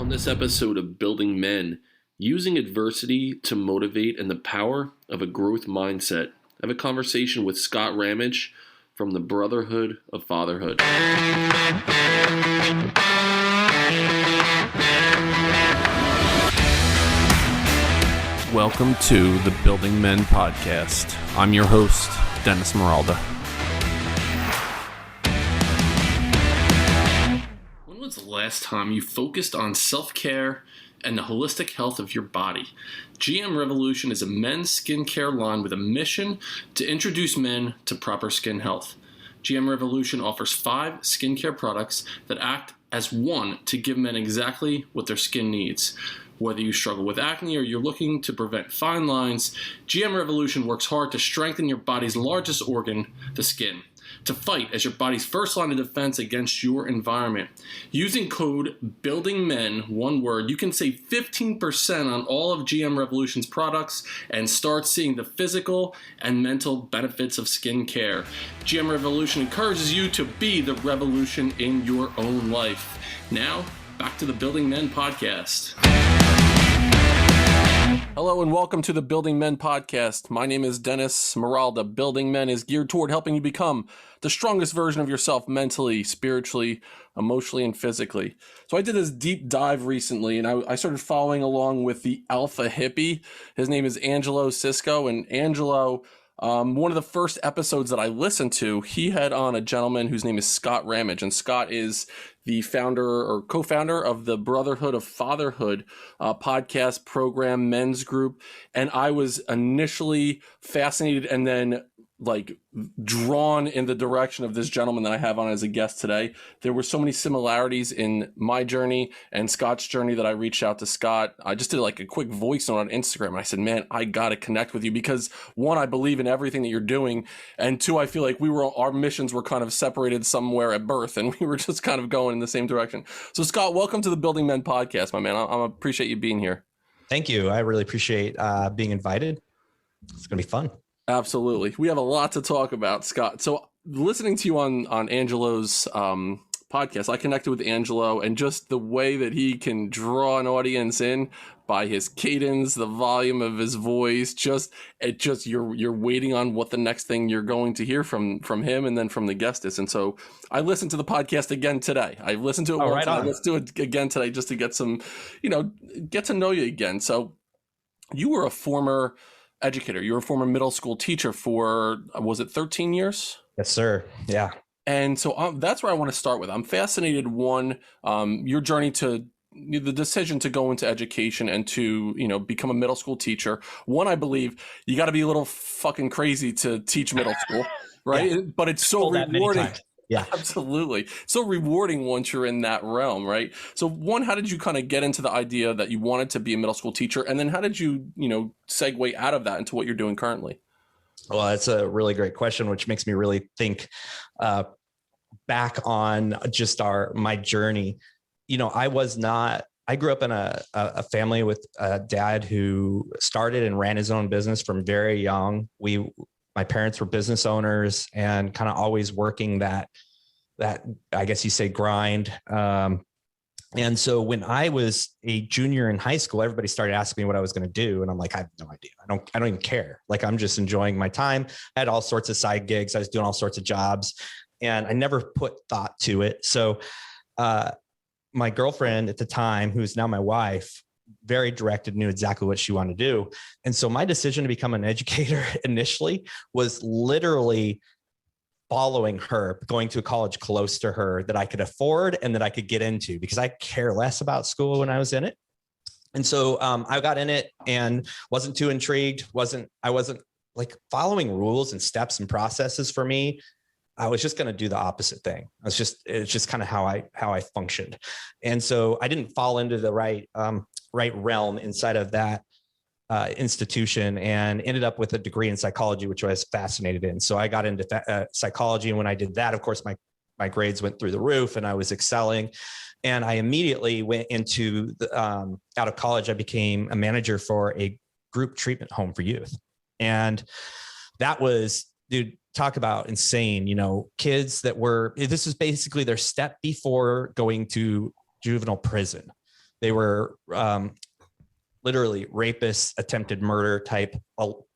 On this episode of Building Men, using adversity to motivate and the power of a growth mindset, I have a conversation with Scott Rammage from the Brotherhood of Fatherhood. Welcome to the Building Men Podcast. I'm your host, Dennis Meralda. When was the last time you focused on self-care and the holistic health of your body? GM Revolution is a men's skincare line with a mission to introduce men to proper skin health. GM Revolution offers 5 skincare products that act as one to give men exactly what their skin needs. Whether you struggle with acne or you're looking to prevent fine lines, GM Revolution works hard to strengthen your body's largest organ, the skin, to fight as your body's first line of defense against your environment. Using code BUILDINGMEN, one word, you can save 15% on all of GM Revolution's products and start seeing the physical and mental benefits of skincare. GM Revolution encourages you to be the revolution in your own life. Now, back to the Building Men Podcast. Hello and welcome to the Building Men Podcast. My name is Dennis Meralda. Building Men is geared toward helping you become the strongest version of yourself mentally, spiritually, emotionally, and physically. So I did this deep dive recently, and I started following along with the Alpha Hippie. His name is Angelo Cisco, and Angelo, one of the first episodes that I listened to, he had on a gentleman whose name is Scott Rammage, and Scott is the founder or co-founder of the Brotherhood of Fatherhood podcast program, men's group. And I was initially fascinated and then drawn in the direction of this gentleman that I have on as a guest today. There were so many similarities in my journey and Scott's journey that I reached out to Scott. I just did a quick voice note on Instagram. And I said, man, I got to connect with you because 1, I believe in everything that you're doing. And 2, I feel like our missions were kind of separated somewhere at birth and we were just kind of going in the same direction. So Scott, welcome to the Building Men Podcast, my man. I appreciate you being here. Thank you. I really appreciate being invited. It's going to be fun. Absolutely. We have a lot to talk about, Scott. So listening to you on Angelo's podcast, I connected with Angelo and just the way that he can draw an audience in by his cadence, the volume of his voice, you're waiting on what the next thing you're going to hear from him and then from the guest is. And so I listened to the podcast again today. I listened to it once, and let's do it again today just to get some, get to know you again. So you were a former educator. You were a former middle school teacher for, was it 13 years? Yes, sir. Yeah. And so that's where I want to start with. I'm fascinated, your journey to the decision to go into education and to, become a middle school teacher. I believe you got to be a little fucking crazy to teach middle school, right? Yeah. But it's so rewarding. Yeah, absolutely. So rewarding once you're in that realm, right? So how did you kind of get into the idea that you wanted to be a middle school teacher? And then how did you, segue out of that into what you're doing currently? Well, that's a really great question, which makes me really think back on just my journey. I grew up in a family with a dad who started and ran his own business from very young. My parents were business owners and kind of always working that I guess you say grind. And so when I was a junior in high school, everybody started asking me what I was going to do. And I'm like, I have no idea. I don't even care. I'm just enjoying my time. I had all sorts of side gigs. I was doing all sorts of jobs and I never put thought to it. So, my girlfriend at the time, who's now my wife, very directed, knew exactly what she wanted to do. And so my decision to become an educator initially was literally following her, going to a college close to her that I could afford and that I could get into because I care less about school when I was in it. And so I got in it and wasn't too intrigued. I wasn't following rules and steps and processes for me. I was just going to do the opposite thing. It's just kind of how I functioned. And so I didn't fall into the right realm inside of that institution and ended up with a degree in psychology, which I was fascinated in. So I got into psychology. And when I did that, of course, my grades went through the roof and I was excelling. And I immediately went into out of college, I became a manager for a group treatment home for youth. And that was, dude, talk about insane, kids this was basically their step before going to juvenile prison. They were literally rapists, attempted murder type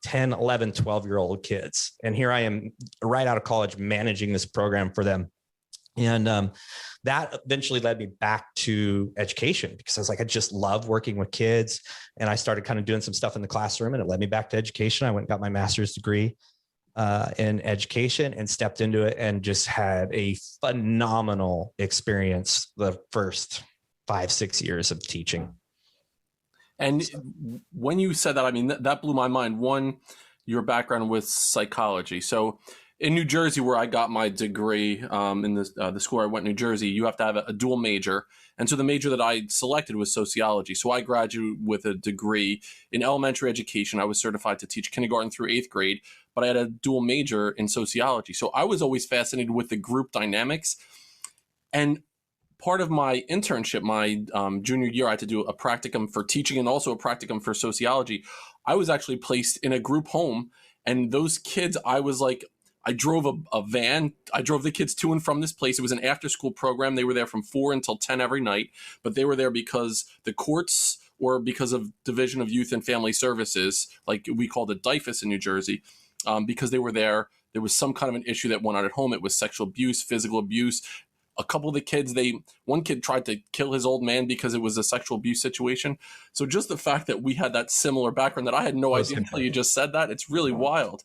10, 11, 12-year-old kids. And here I am right out of college managing this program for them. And that eventually led me back to education because I was like, I just love working with kids. And I started kind of doing some stuff in the classroom, and it led me back to education. I went and got my master's degree in education and stepped into it and just had a phenomenal experience the first 5-6 years of teaching. And when you said that, I mean, that blew my mind. One, your background with psychology. So in New Jersey, where I got my degree in the school I went, New Jersey, you have to have a dual major. And so the major that I selected was sociology. So I graduated with a degree in elementary education. I was certified to teach kindergarten through 8th grade, but I had a dual major in sociology. So I was always fascinated with the group dynamics. And part of my internship, my junior year, I had to do a practicum for teaching and also a practicum for sociology. I was actually placed in a group home, and those kids, I was like, I drove a van. I drove the kids to and from this place. It was an after-school program. They were there from 4 until 10 every night, but they were there because the courts or because of Division of Youth and Family Services, like we called it DYFS in New Jersey, because they were there. There was some kind of an issue that went on at home. It was sexual abuse, physical abuse. A couple of the kids, one kid tried to kill his old man because it was a sexual abuse situation. So just the fact that we had that similar background that I had no idea until you just said that, it's really wild.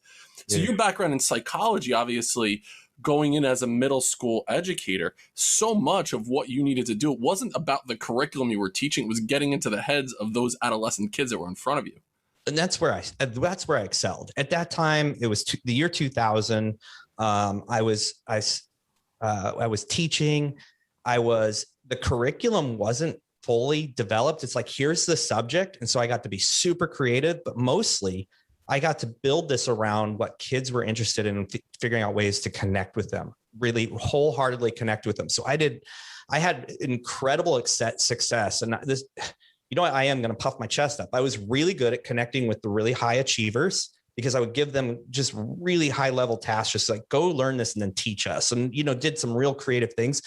So your background in psychology, obviously going in as a middle school educator, so much of what you needed to do, it wasn't about the curriculum you were teaching. It was getting into the heads of those adolescent kids that were in front of you. And that's where I excelled. At that time, it was the year 2000. I was teaching. The curriculum wasn't fully developed. It's like, here's the subject. And so I got to be super creative, but mostly I got to build this around what kids were interested in, figuring out ways to connect with them, really wholeheartedly connect with them. So I had incredible success. And this, I am going to puff my chest up. I was really good at connecting with the really high achievers, because I would give them just really high level tasks, just like, go learn this and then teach us, and, did some real creative things.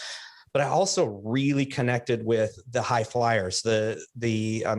But I also really connected with the high flyers, the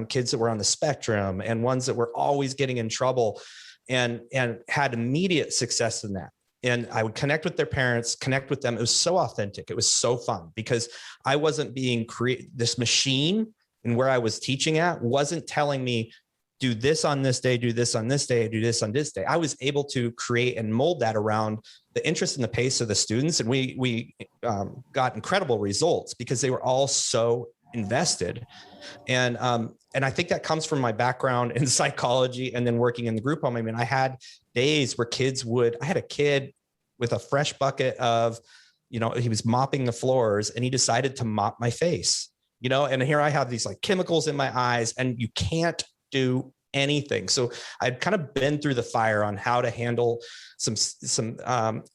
kids that were on the spectrum and ones that were always getting in trouble, and had immediate success in that. And I would connect with their parents, connect with them. It was so authentic. It was so fun because I wasn't being this machine, and where I was teaching at wasn't telling me, do this on this day, do this on this day, do this on this day. I was able to create and mold that around the interest and the pace of the students. And we got incredible results because they were all so invested. And I think that comes from my background in psychology and then working in the group home. I mean, I had days where I had a kid with a fresh bucket of, he was mopping the floors, and he decided to mop my face, and here I have these like chemicals in my eyes, and you can't do anything. So I'd kind of been through the fire on how to handle some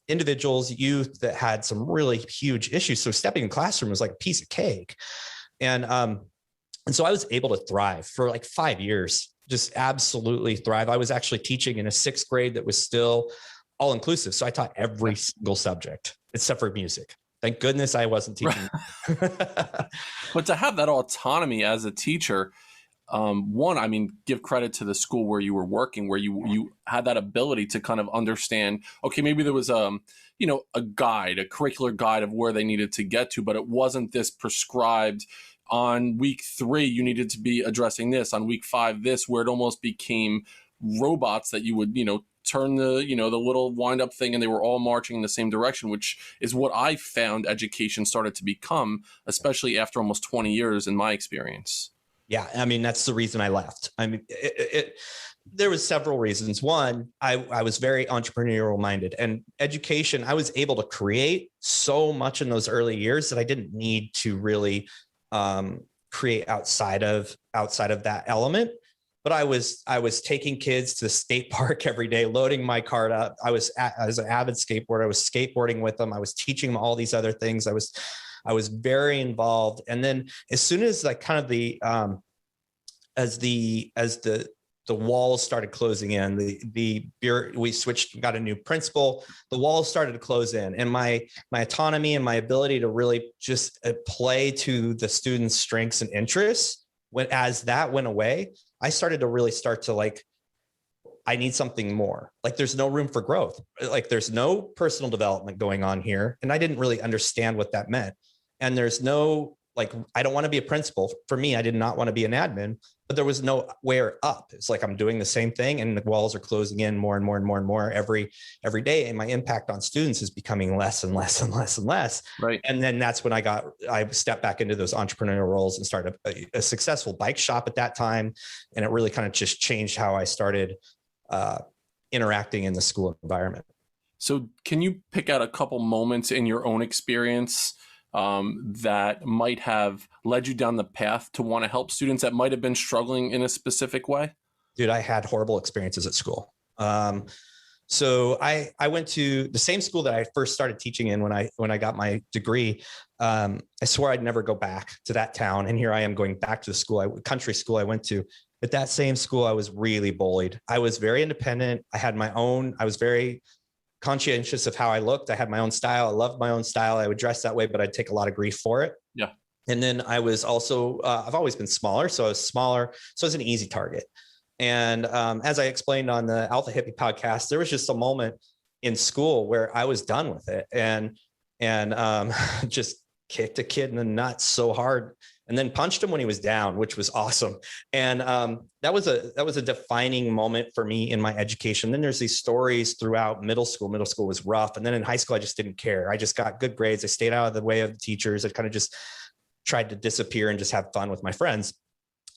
individuals, youth that had some really huge issues. So stepping in the classroom was like a piece of cake. And so I was able to thrive for like 5 years, just absolutely thrive. I was actually teaching in a 6th grade that was still all inclusive. So I taught every single subject except for music. Thank goodness I wasn't teaching. But to have that autonomy as a teacher, one, I mean, give credit to the school where you were working, where you had that ability to kind of understand, okay, maybe there was a curricular guide of where they needed to get to, but it wasn't this prescribed. On week 3, you needed to be addressing this. On week 5, this, where it almost became robots that you would, turn the little wind up thing, and they were all marching in the same direction, which is what I found education started to become, especially after almost 20 years in my experience. Yeah. I mean, that's the reason I left. I mean, there was several reasons. One, I was very entrepreneurial minded, and education, I was able to create so much in those early years that I didn't need to really create outside of that element. But I was taking kids to the skate park every day, loading my cart up. I was an avid skateboarder. I was skateboarding with them. I was teaching them all these other things. I was very involved. And then as soon as like kind of as the walls started closing in, we got a new principal, the walls started to close in, and my autonomy and my ability to really just play to the students' strengths and interests as that went away, I started to really start to like, I need something more. Like there's no room for growth. Like there's no personal development going on here. And I didn't really understand what that meant. And there's no, like, I don't want to be a principal. For me, I did not want to be an admin, but there was nowhere up. It's like, I'm doing the same thing and the walls are closing in more and more and more and more every day. And my impact on students is becoming less and less and less and less. Right. And then that's when I stepped back into those entrepreneurial roles and started a successful bike shop at that time. And it really kind of just changed how I started interacting in the school environment. So can you pick out a couple moments in your own experience that might have led you down the path to want to help students that might have been struggling in a specific way? Dude, I had horrible experiences at school. So I went to the same school that I first started teaching in when I got my degree. I swore I'd never go back to that town. And here I am going back to the country school I went to. At that same school, I was really bullied. I was very independent. I was very conscientious of how I looked. I had my own style. I loved my own style. I would dress that way, but I'd take a lot of grief for it. Yeah. And then I was also, I've always been smaller. So I was smaller. So I was an easy target. And as I explained on the Alpha Hippie podcast, there was just a moment in school where I was done with it and just kicked a kid in the nuts so hard and then punched him when he was down, which was awesome. And that was a defining moment for me in my education. Then there's these stories throughout middle school. Middle school was rough. And then in high school, I just didn't care. I just got good grades. I stayed out of the way of the teachers. I kind of just tried to disappear and just have fun with my friends.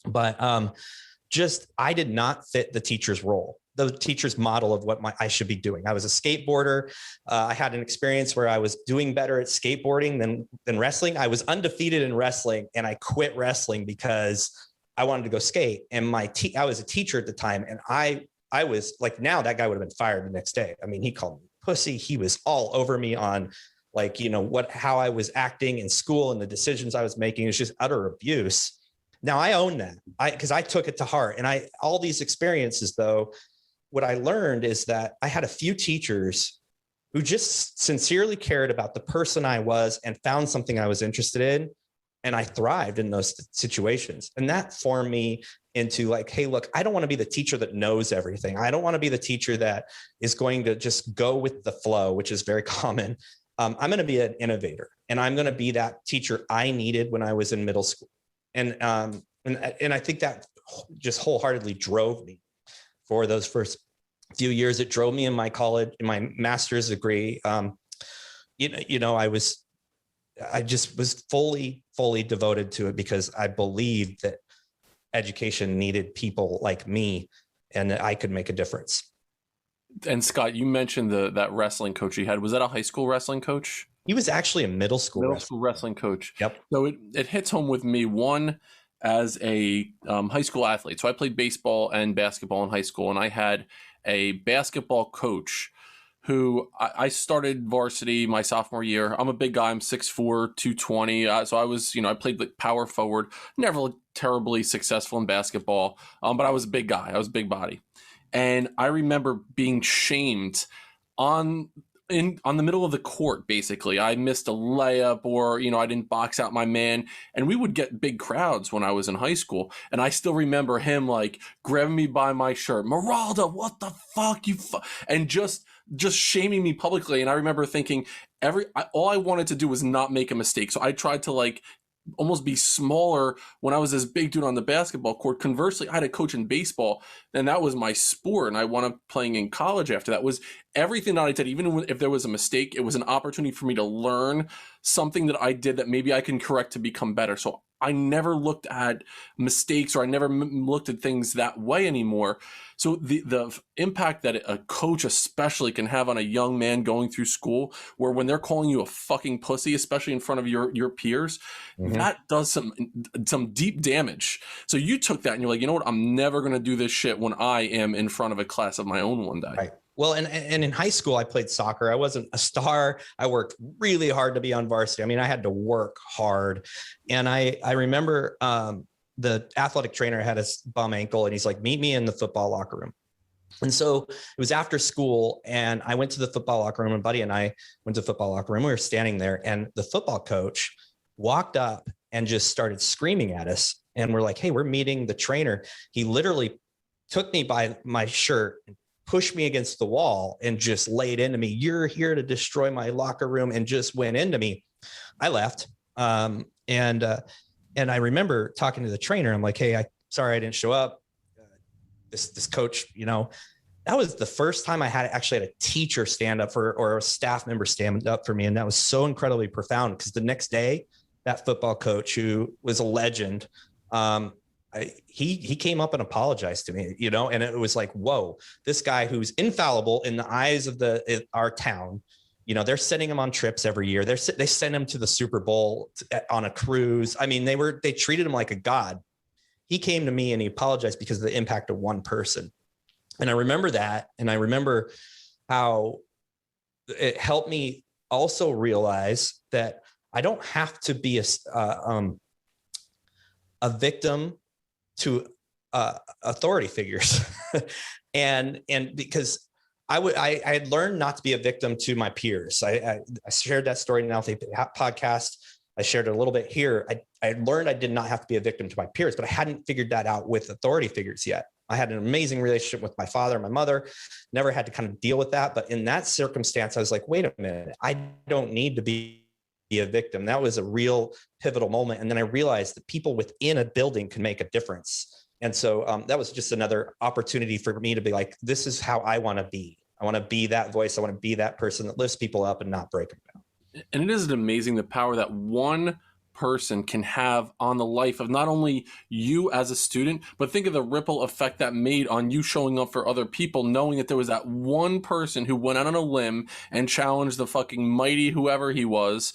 But I did not fit the teacher's role, the teacher's model of what I should be doing. I was a skateboarder. I had an experience where I was doing better at skateboarding than wrestling. I was undefeated in wrestling and I quit wrestling because I wanted to go skate. And I was a teacher at the time. And I was like, now that guy would have been fired the next day. I mean, he called me pussy. He was all over me on like, how I was acting in school and the decisions I was making. It was just utter abuse. Now I own that because I took it to heart. And all these experiences though, what I learned is that I had a few teachers who just sincerely cared about the person I was and found something I was interested in. And I thrived in those situations. And that formed me into like, hey, look, I don't want to be the teacher that knows everything. I don't want to be the teacher that is going to just go with the flow, which is very common. I'm going to be an innovator and I'm going to be that teacher I needed when I was in middle school. And I think that just wholeheartely drove me for those first few years. It drove me in my college, in my master's degree. I just was fully devoted to it because I believed that education needed people like me and that I could make a difference. And Scott, you mentioned that wrestling coach you had. Was that a high school wrestling coach? He was actually a middle school wrestling coach. Yep. So it hits home with me, one, as a high school athlete. So I played baseball and basketball in high school, and I had a basketball coach who I started varsity my sophomore year. I'm a big guy. I'm 6'4", 220. So I was, I played like power forward, never terribly successful in basketball, but I was a big guy. I was a big body. And I remember being shamed on the middle of the court. Basically, I missed a layup or, I didn't box out my man, and we would get big crowds when I was in high school. And I still remember him like grabbing me by my shirt, Maralda, what the fuck and just shaming me publicly. And I remember thinking all I wanted to do was not make a mistake. So I tried to like almost be smaller when I was this big dude on the basketball court. Conversely, I had a coach in baseball, and that was my sport. And I wound up playing in college after that. Was everything that I did, even if there was a mistake, it was an opportunity for me to learn something that I did that maybe I can correct to become better. So I never looked at mistakes, or I never looked at things that way anymore. So the impact that a coach especially can have on a young man going through school, where when they're calling you a fucking pussy, especially in front of your peers, that does some deep damage. So you took that and you're like, you know what? I'm never going to do this shit when I am in front of a class of my own one day. Right. Well, and in high school, I played soccer. I wasn't a star. I worked really hard to be on varsity. I mean, I had to work hard. And I remember the athletic trainer had a bum ankle, and he's like, meet me in the football locker room. And so it was after school, and I went to the football locker room, and buddy and I went to the football locker room. We were standing there, and the football coach walked up and just started screaming at us. And we're like, hey, we're meeting the trainer. He literally took me by my shirt and pushed me against the wall and just laid into me. You're here to destroy my locker room, and just went into me. I left. And I remember talking to the trainer. I'm like, hey, sorry I didn't show up. This coach, that was the first time I actually had a teacher stand up or a staff member stand up for me. And that was so incredibly profound, because the next day, that football coach, who was a legend, he came up and apologized to me, and it was like, whoa, this guy who's infallible in the eyes of our town, they're sending him on trips every year. They send him to the Super Bowl on a cruise. I mean, they treated him like a god. He came to me and he apologized because of the impact of one person. And I remember that. And I remember how it helped me also realize that I don't have to be a victim to authority figures. and because I had learned not to be a victim to my peers. I shared that story in the Alpha podcast. I shared it a little bit here. I learned I did not have to be a victim to my peers, but I hadn't figured that out with authority figures yet. I had an amazing relationship with my father and my mother, never had to kind of deal with that. But in that circumstance, I was like, wait a minute, I don't need to be a victim. That was a real pivotal moment. And then I realized that people within a building can make a difference. And so that was just another opportunity for me to be like, this is how I want to be. I want to be that voice. I want to be that person that lifts people up and not break them down. And it is amazing the power that one person can have on the life of not only you as a student, but think of the ripple effect that made on you showing up for other people, knowing that there was that one person who went out on a limb and challenged the fucking mighty whoever he was.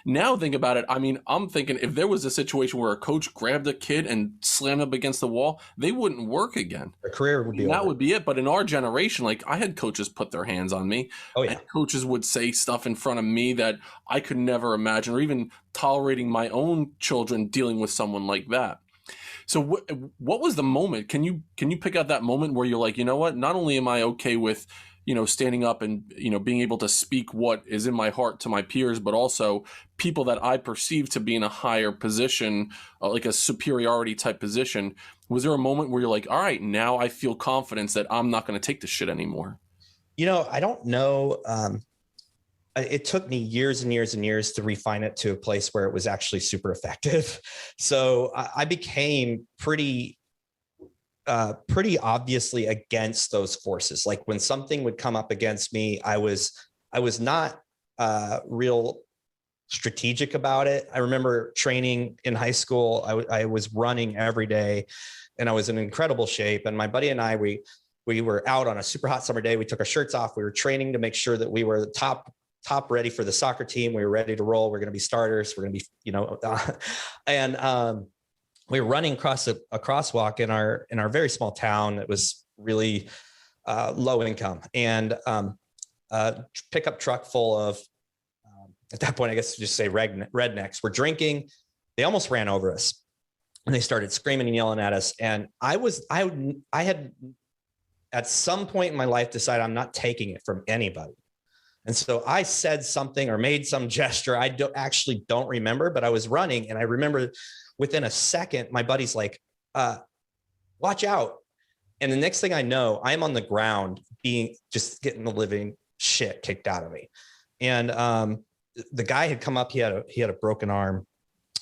Now think about it. I mean, I'm thinking if there was a situation where a coach grabbed a kid and slammed up against the wall, they wouldn't work again. Their career would be over. That would be it. But in our generation, like, I had coaches put their hands on me. Oh, yeah. And coaches would say stuff in front of me that I could never imagine, or even tolerating my own children dealing with someone like that. So what was the moment? Can you pick out that moment where you're like, you know what? Not only am I okay with, standing up and, being able to speak what is in my heart to my peers, but also people that I perceive to be in a higher position, like a superiority type position. Was there a moment where you're like, all right, now I feel confidence that I'm not going to take this shit anymore? I don't know. It took me years and years and years to refine it to a place where it was actually super effective. So I became pretty obviously against those forces. Like when something would come up against me, I was not real strategic about it. I remember training in high school. I was running every day and I was in incredible shape. And my buddy and I, we were out on a super hot summer day. We took our shirts off. We were training to make sure that we were the top ready for the soccer team. We were ready to roll. We're going to be starters. We're going to be, and we were running across a crosswalk in our very small town that was really low income, and pickup truck full of, at that point, I guess just say rednecks were drinking. They almost ran over us and they started screaming and yelling at us. And I had at some point in my life decided I'm not taking it from anybody. And so I said something or made some gesture. I don't remember, but I was running. And I remember within a second, my buddy's like, watch out. And the next thing I know, I'm on the ground just getting the living shit kicked out of me. And the guy had come up, he had a broken arm.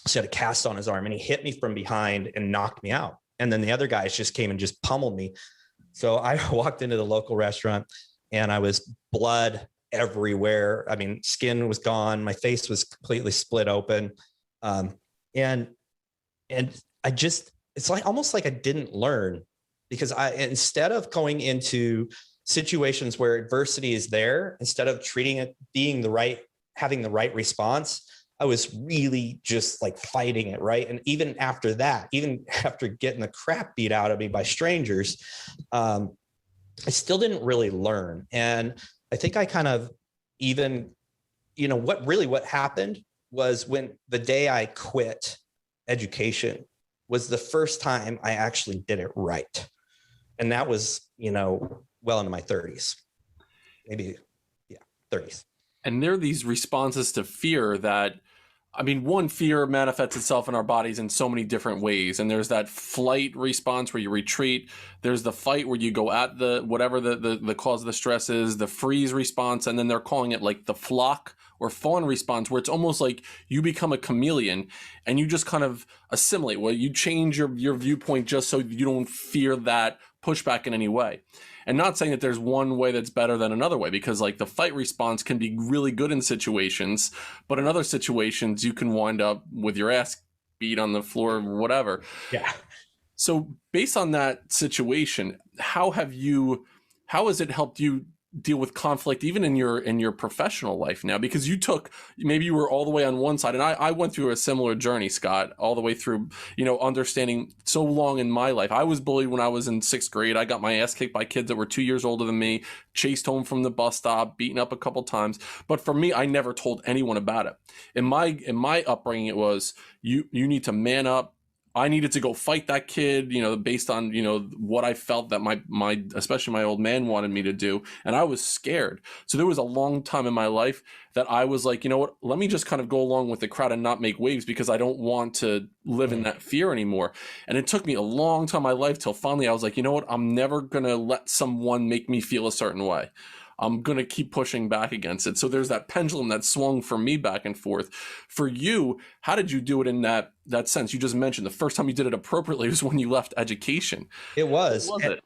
So he had a cast on his arm and he hit me from behind and knocked me out. And then the other guys just came and just pummeled me. So I walked into the local restaurant and I was blood everywhere. I mean, skin was gone. My face was completely split open. And it's like, almost like I didn't learn, because instead of going into situations where adversity is there, instead of treating it, having the right response, I was really just like fighting it. Right. And even after that, even after getting the crap beat out of me by strangers, I still didn't really learn. And I think I kind of what happened was when the day I quit education was the first time I actually did it right. And that was, well into my 30s, maybe, 30s. And there are these responses to fear that I mean, one, fear manifests itself in our bodies in so many different ways. And there's that flight response where you retreat. There's the fight where you go at the whatever the cause of the stress is, the freeze response. And then they're calling it like the flock or fawn response, where it's almost like you become a chameleon and you just kind of assimilate. Well, you change your viewpoint just so you don't fear that pushback in any way. And not saying that there's one way that's better than another way, because like the fight response can be really good in situations, but in other situations you can wind up with your ass beat on the floor or whatever. Yeah. So based on that situation, how has it helped you deal with conflict even in your professional life now? Because maybe you were all the way on one side, and I went through a similar journey, Scott, all the way through, understanding so long in my life. I was bullied when I was in 6th grade. I got my ass kicked by kids that were 2 years older than me, chased home from the bus stop, beaten up a couple times. But for me, I never told anyone about it. In my upbringing, it was you need to man up. I needed to go fight that kid, based on, what I felt that my especially my old man wanted me to do. And I was scared. So there was a long time in my life that I was like, you know what, let me just kind of go along with the crowd and not make waves, because I don't want to live in that fear anymore. And it took me a long time in my life till finally I was like, you know what, I'm never going to let someone make me feel a certain way. I'm going to keep pushing back against it. So there's that pendulum that swung for me back and forth. For you, how did you do it in that sense? You just mentioned the first time you did it appropriately was when you left education. It was. What was it?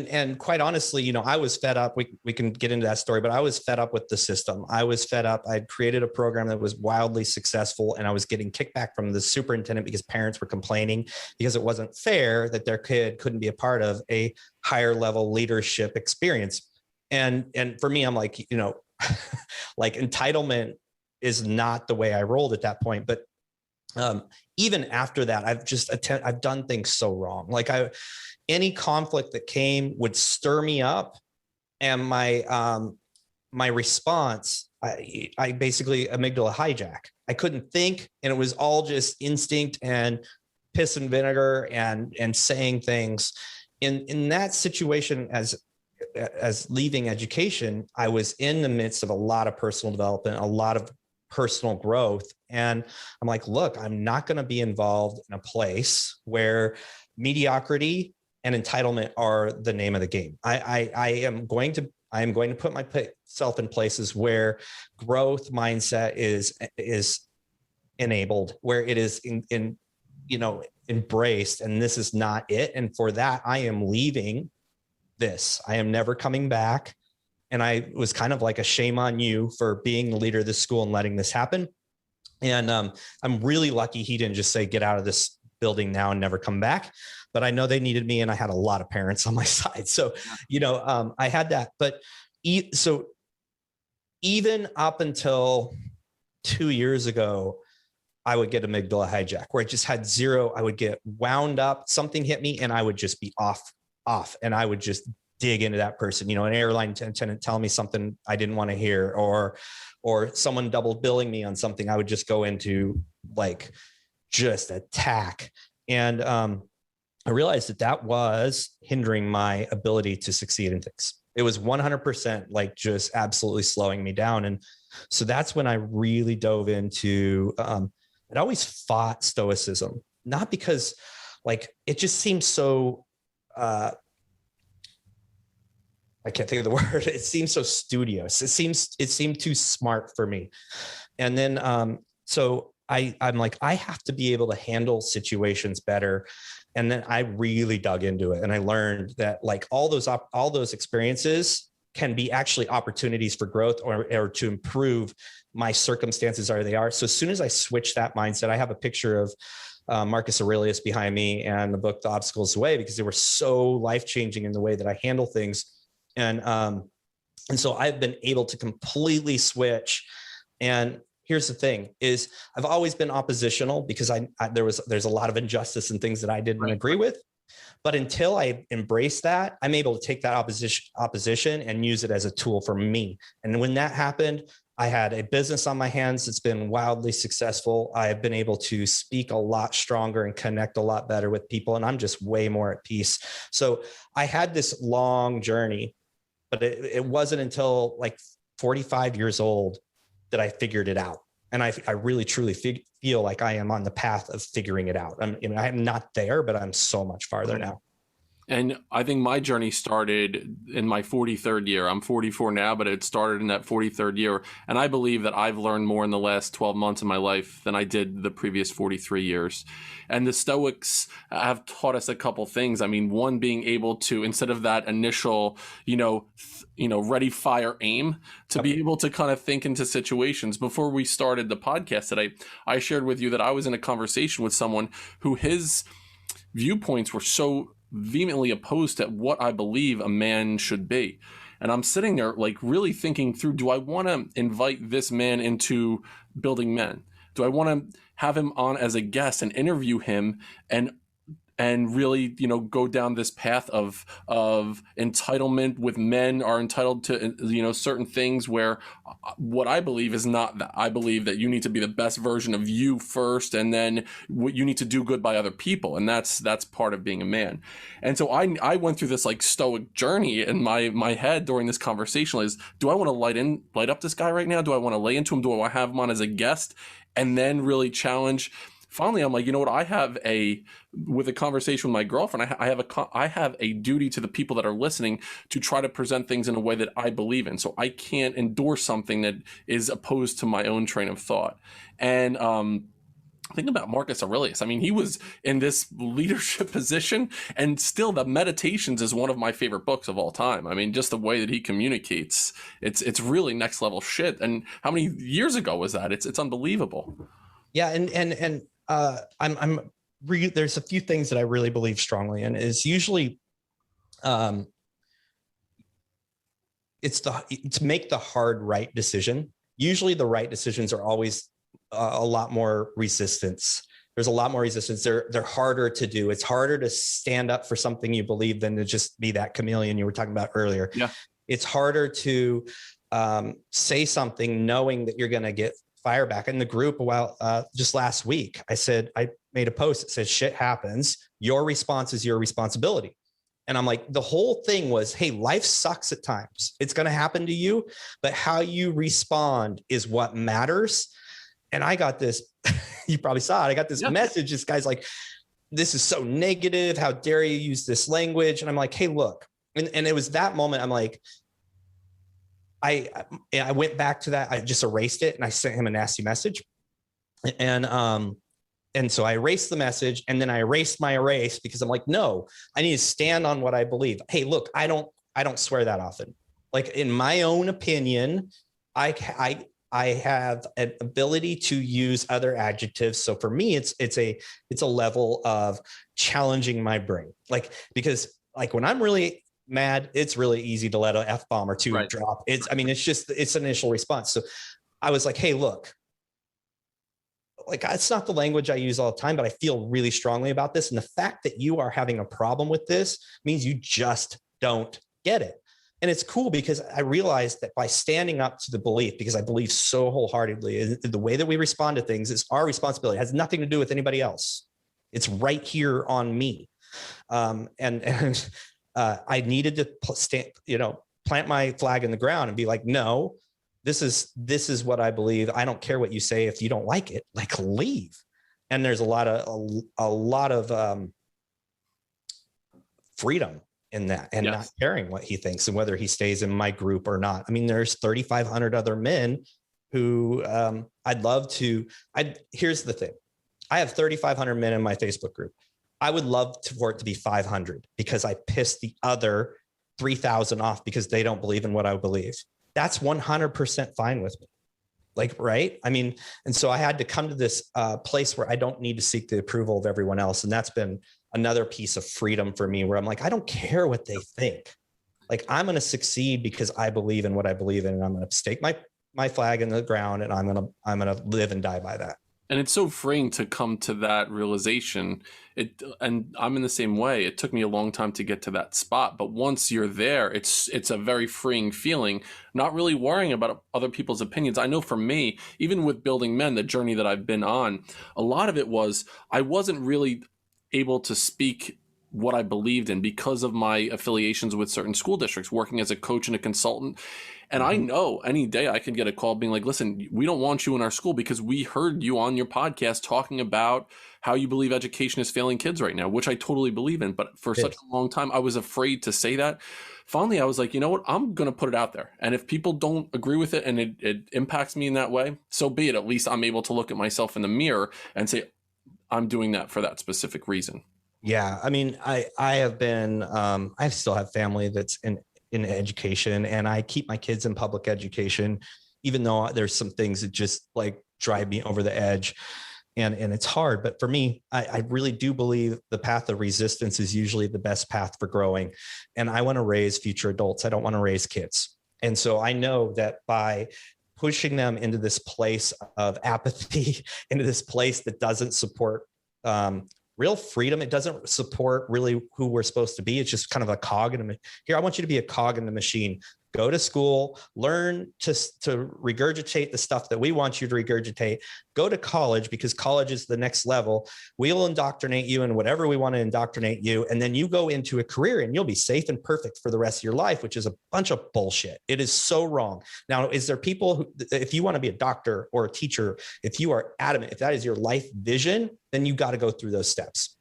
And quite honestly, I was fed up. We can get into that story, but I was fed up with the system. I was fed up. I'd created a program that was wildly successful, and I was getting kickback from the superintendent because parents were complaining because it wasn't fair that their kid couldn't be a part of a higher level leadership experience. And for me, I'm like, like entitlement is not the way I rolled at that point. But even after that, I've done things so wrong. Like any conflict that came would stir me up, and my response, I basically amygdala hijack. I couldn't think, and it was all just instinct and piss and vinegar and saying things. In that situation, as leaving education, I was in the midst of a lot of personal development, a lot of personal growth. And I'm like, look, I'm not going to be involved in a place where mediocrity and entitlement are the name of the game. I am going to put myself in places where growth mindset is enabled, where it is embraced. And this is not it. And for that, I am leaving this. I am never coming back. And I was kind of like a shame on you for being the leader of this school and letting this happen. And I'm really lucky he didn't just say, get out of this building now and never come back. But I know they needed me, and I had a lot of parents on my side. So, I had that. But so even up until 2 years ago, I would get amygdala hijack, where I just had zero. I would get wound up, something hit me, and I would just be off. And I would just dig into that person, an airline attendant telling me something I didn't want to hear, or someone double billing me on something. I would just go into like just attack. And I realized that was hindering my ability to succeed in things. It was 100% like just absolutely slowing me down. And so that's when I really dove into, I'd always fought stoicism, not because like, it just seems so, I can't think of the word. It seems so studious. It seemed too smart for me. And then, so I'm like, I have to be able to handle situations better. And then I really dug into it. And I learned that like all those experiences can be actually opportunities for growth or to improve my circumstances are they are. So as soon as I switched that mindset, I have a picture of Marcus Aurelius behind me and the book, The Obstacles Away, because they were so life-changing in the way that I handle things. And so I've been able to completely switch. And here's the thing is I've always been oppositional because there's a lot of injustice and things that I didn't agree with. But until I embrace that, I'm able to take that opposition and use it as a tool for me. And when that happened, I had a business on my hands that's been wildly successful. I've been able to speak a lot stronger and connect a lot better with people. And I'm just way more at peace. So I had this long journey, but it wasn't until like 45 years old that I figured it out. And I really, truly feel like I am on the path of figuring it out. I'm not there, but I'm so much farther now. And I think my journey started in my 43rd year. I'm 44 now, but it started in that 43rd year. And I believe that I've learned more in the last 12 months of my life than I did the previous 43 years. And the Stoics have taught us a couple things. I mean, one being able to, instead of that initial, ready, fire, aim, to be able to kind of think into situations. Before we started the podcast today, I shared with you that I was in a conversation with someone who his viewpoints were so vehemently opposed to what I believe a man should be. And I'm sitting there like really thinking through, do I want to invite this man into Building Men? Do I want to have him on as a guest and interview him and really, go down this path of entitlement with men are entitled to, certain things where what I believe is not that. I believe that you need to be the best version of you first, and then you need to do good by other people. And that's part of being a man. And so I went through this like stoic journey in my head during this conversation is, do I want to light up this guy right now? Do I want to lay into him? Do I want to have him on as a guest and then really challenge? Finally, I'm like, you know what? With a conversation with my girlfriend, I have a duty to the people that are listening to try to present things in a way that I believe in. So I can't endorse something that is opposed to my own train of thought. And think about Marcus Aurelius. I mean, he was in this leadership position, and still the Meditations is one of my favorite books of all time. I mean, just the way that he communicates, it's really next level shit. And how many years ago was that? It's unbelievable. Yeah. And there's a few things that I really believe strongly in. Is usually, it's to make the hard right decision. Usually, the right decisions are always a lot more resistance. There's a lot more resistance. They're harder to do. It's harder to stand up for something you believe than to just be that chameleon you were talking about earlier. Yeah, it's harder to say something knowing that you're going to get fire back. In the group, just last week, I made a post that says shit happens. Your response is your responsibility. And I'm like, the whole thing was, hey, life sucks at times. It's going to happen to you, but how you respond is what matters. And I got this, you probably saw it. I got this message. This guy's like, this is so negative. How dare you use this language? And I'm like, hey, look. And it was that moment. I'm like, I went back to that. I just erased it and I sent him a nasty message. And so I erased the message, and then I erased my erase because I'm like, no, I need to stand on what I believe. Hey, look, I don't swear that often. Like, in my own opinion, I have an ability to use other adjectives. So for me, it's a level of challenging my brain. Like, because like when I'm really mad, it's really easy to let an F-bomb or two drop. It's an initial response. So I was like, hey, look, like, it's not the language I use all the time, but I feel really strongly about this. And the fact that you are having a problem with this means you just don't get it. And it's cool because I realized that by standing up to the belief, because I believe so wholeheartedly in the way that we respond to things is our responsibility. It has nothing to do with anybody else. It's right here on me. I needed to plant my flag in the ground and be like, no, this is what I believe. I don't care what you say. If you don't like it, like, leave. And there's a lot of freedom in that, and not caring what he thinks and whether he stays in my group or not. I mean, there's 3,500 other men who here's the thing. I have 3,500 men in my Facebook group. I would love for it to be 500 because I pissed the other 3,000 off because they don't believe in what I believe. That's 100% fine with me. Like, right. I mean, and so I had to come to this place where I don't need to seek the approval of everyone else. And that's been another piece of freedom for me, where I'm like, I don't care what they think. Like, I'm going to succeed because I believe in what I believe in, and I'm going to stake my flag in the ground, and I'm going to live and die by that. And it's so freeing to come to that realization. And I'm in the same way. It took me a long time to get to that spot, but once you're there, it's a very freeing feeling, not really worrying about other people's opinions. I know for me, even with Building Men, the journey that I've been on, a lot of it was I wasn't really able to speak what I believed in because of my affiliations with certain school districts, working as a coach and a consultant. And I know any day I could get a call being like, listen, we don't want you in our school because we heard you on your podcast talking about how you believe education is failing kids right now, which I totally believe in. But for such a long time, I was afraid to say that. Finally, I was like, you know what? I'm going to put it out there. And if people don't agree with it and it impacts me in that way, so be it. At least I'm able to look at myself in the mirror and say, I'm doing that for that specific reason. Yeah. I mean, I have been, I still have family that's in education, and I keep my kids in public education, even though there's some things that just like drive me over the edge. And it's hard. But for me, I really do believe the path of resistance is usually the best path for growing. And I want to raise future adults. I don't want to raise kids. And so I know that by pushing them into this place of apathy, into this place that doesn't support real freedom, it doesn't support really who we're supposed to be. It's just kind of a cog in here. I want you to be a cog in the machine. Go to school, learn to regurgitate the stuff that we want you to regurgitate. Go to college, because college is the next level. We'll indoctrinate you in whatever we want to indoctrinate you. And then you go into a career and you'll be safe and perfect for the rest of your life, which is a bunch of bullshit. It is so wrong. Now, is there people who, if you want to be a doctor or a teacher, if you are adamant, if that is your life vision, then you got to go through those steps.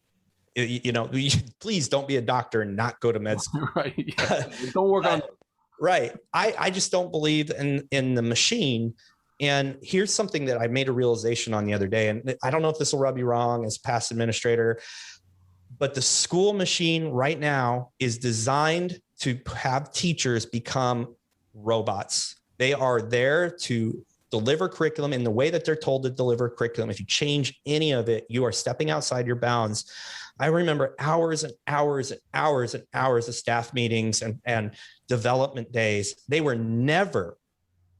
You know, please don't be a doctor and not go to med school. Right. Yeah. Don't work on Right. I just don't believe in the machine. And here's something that I made a realization on the other day. And I don't know if this will rub you wrong as past administrator, but the school machine right now is designed to have teachers become robots. They are there to deliver curriculum in the way that they're told to deliver curriculum. If you change any of it, you are stepping outside your bounds. I remember hours and hours and hours and hours of staff meetings and development days. They were never,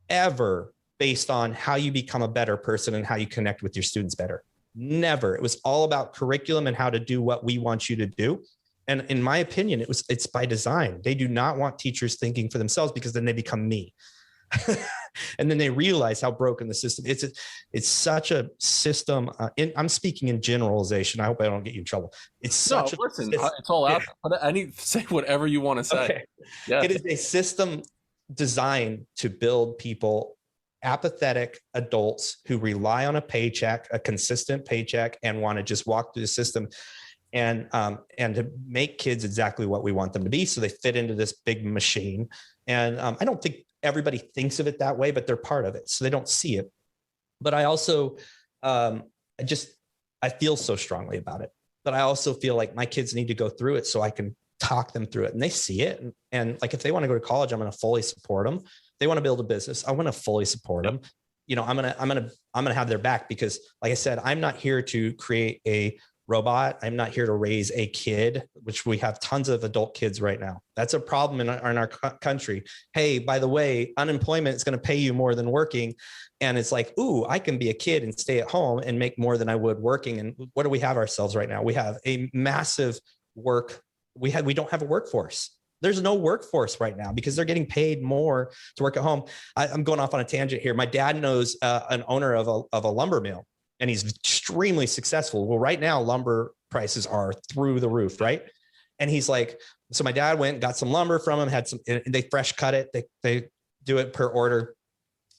ever based on how you become a better person and how you connect with your students better. Never. It was all about curriculum and how to do what we want you to do. And in my opinion, it's by design. They do not want teachers thinking for themselves, because then they become me. And then they realize how broken the system is. It's such a system. I'm speaking in generalization. I hope I don't get you in trouble. It's such it's all out. Say whatever you want to say. Okay. Yeah. It is a system designed to build people, apathetic adults who rely on a paycheck, a consistent paycheck, and want to just walk through the system, and to make kids exactly what we want them to be, so they fit into this big machine. And I don't think everybody thinks of it that way, but they're part of it, so they don't see it. But I also, I feel so strongly about it. But I also feel like my kids need to go through it so I can talk them through it, and they see it. And like, if they want to go to college, I'm going to fully support them. If they want to build a business, I want to fully support them. You know, I'm going to have their back, because like I said, I'm not here to create a robot. I'm not here to raise a kid, which we have tons of adult kids right now. That's a problem in our country. Hey, by the way, unemployment is going to pay you more than working. And it's like, ooh, I can be a kid and stay at home and make more than I would working. And what do we have ourselves right now? We have a massive we don't have a workforce. There's no workforce right now because they're getting paid more to work at home. I'm going off on a tangent here. My dad knows an owner of a lumber mill, and he's extremely successful. Well, right now, lumber prices are through the roof, right? And he's like, so my dad went, got some lumber from him, they fresh cut it. They do it per order.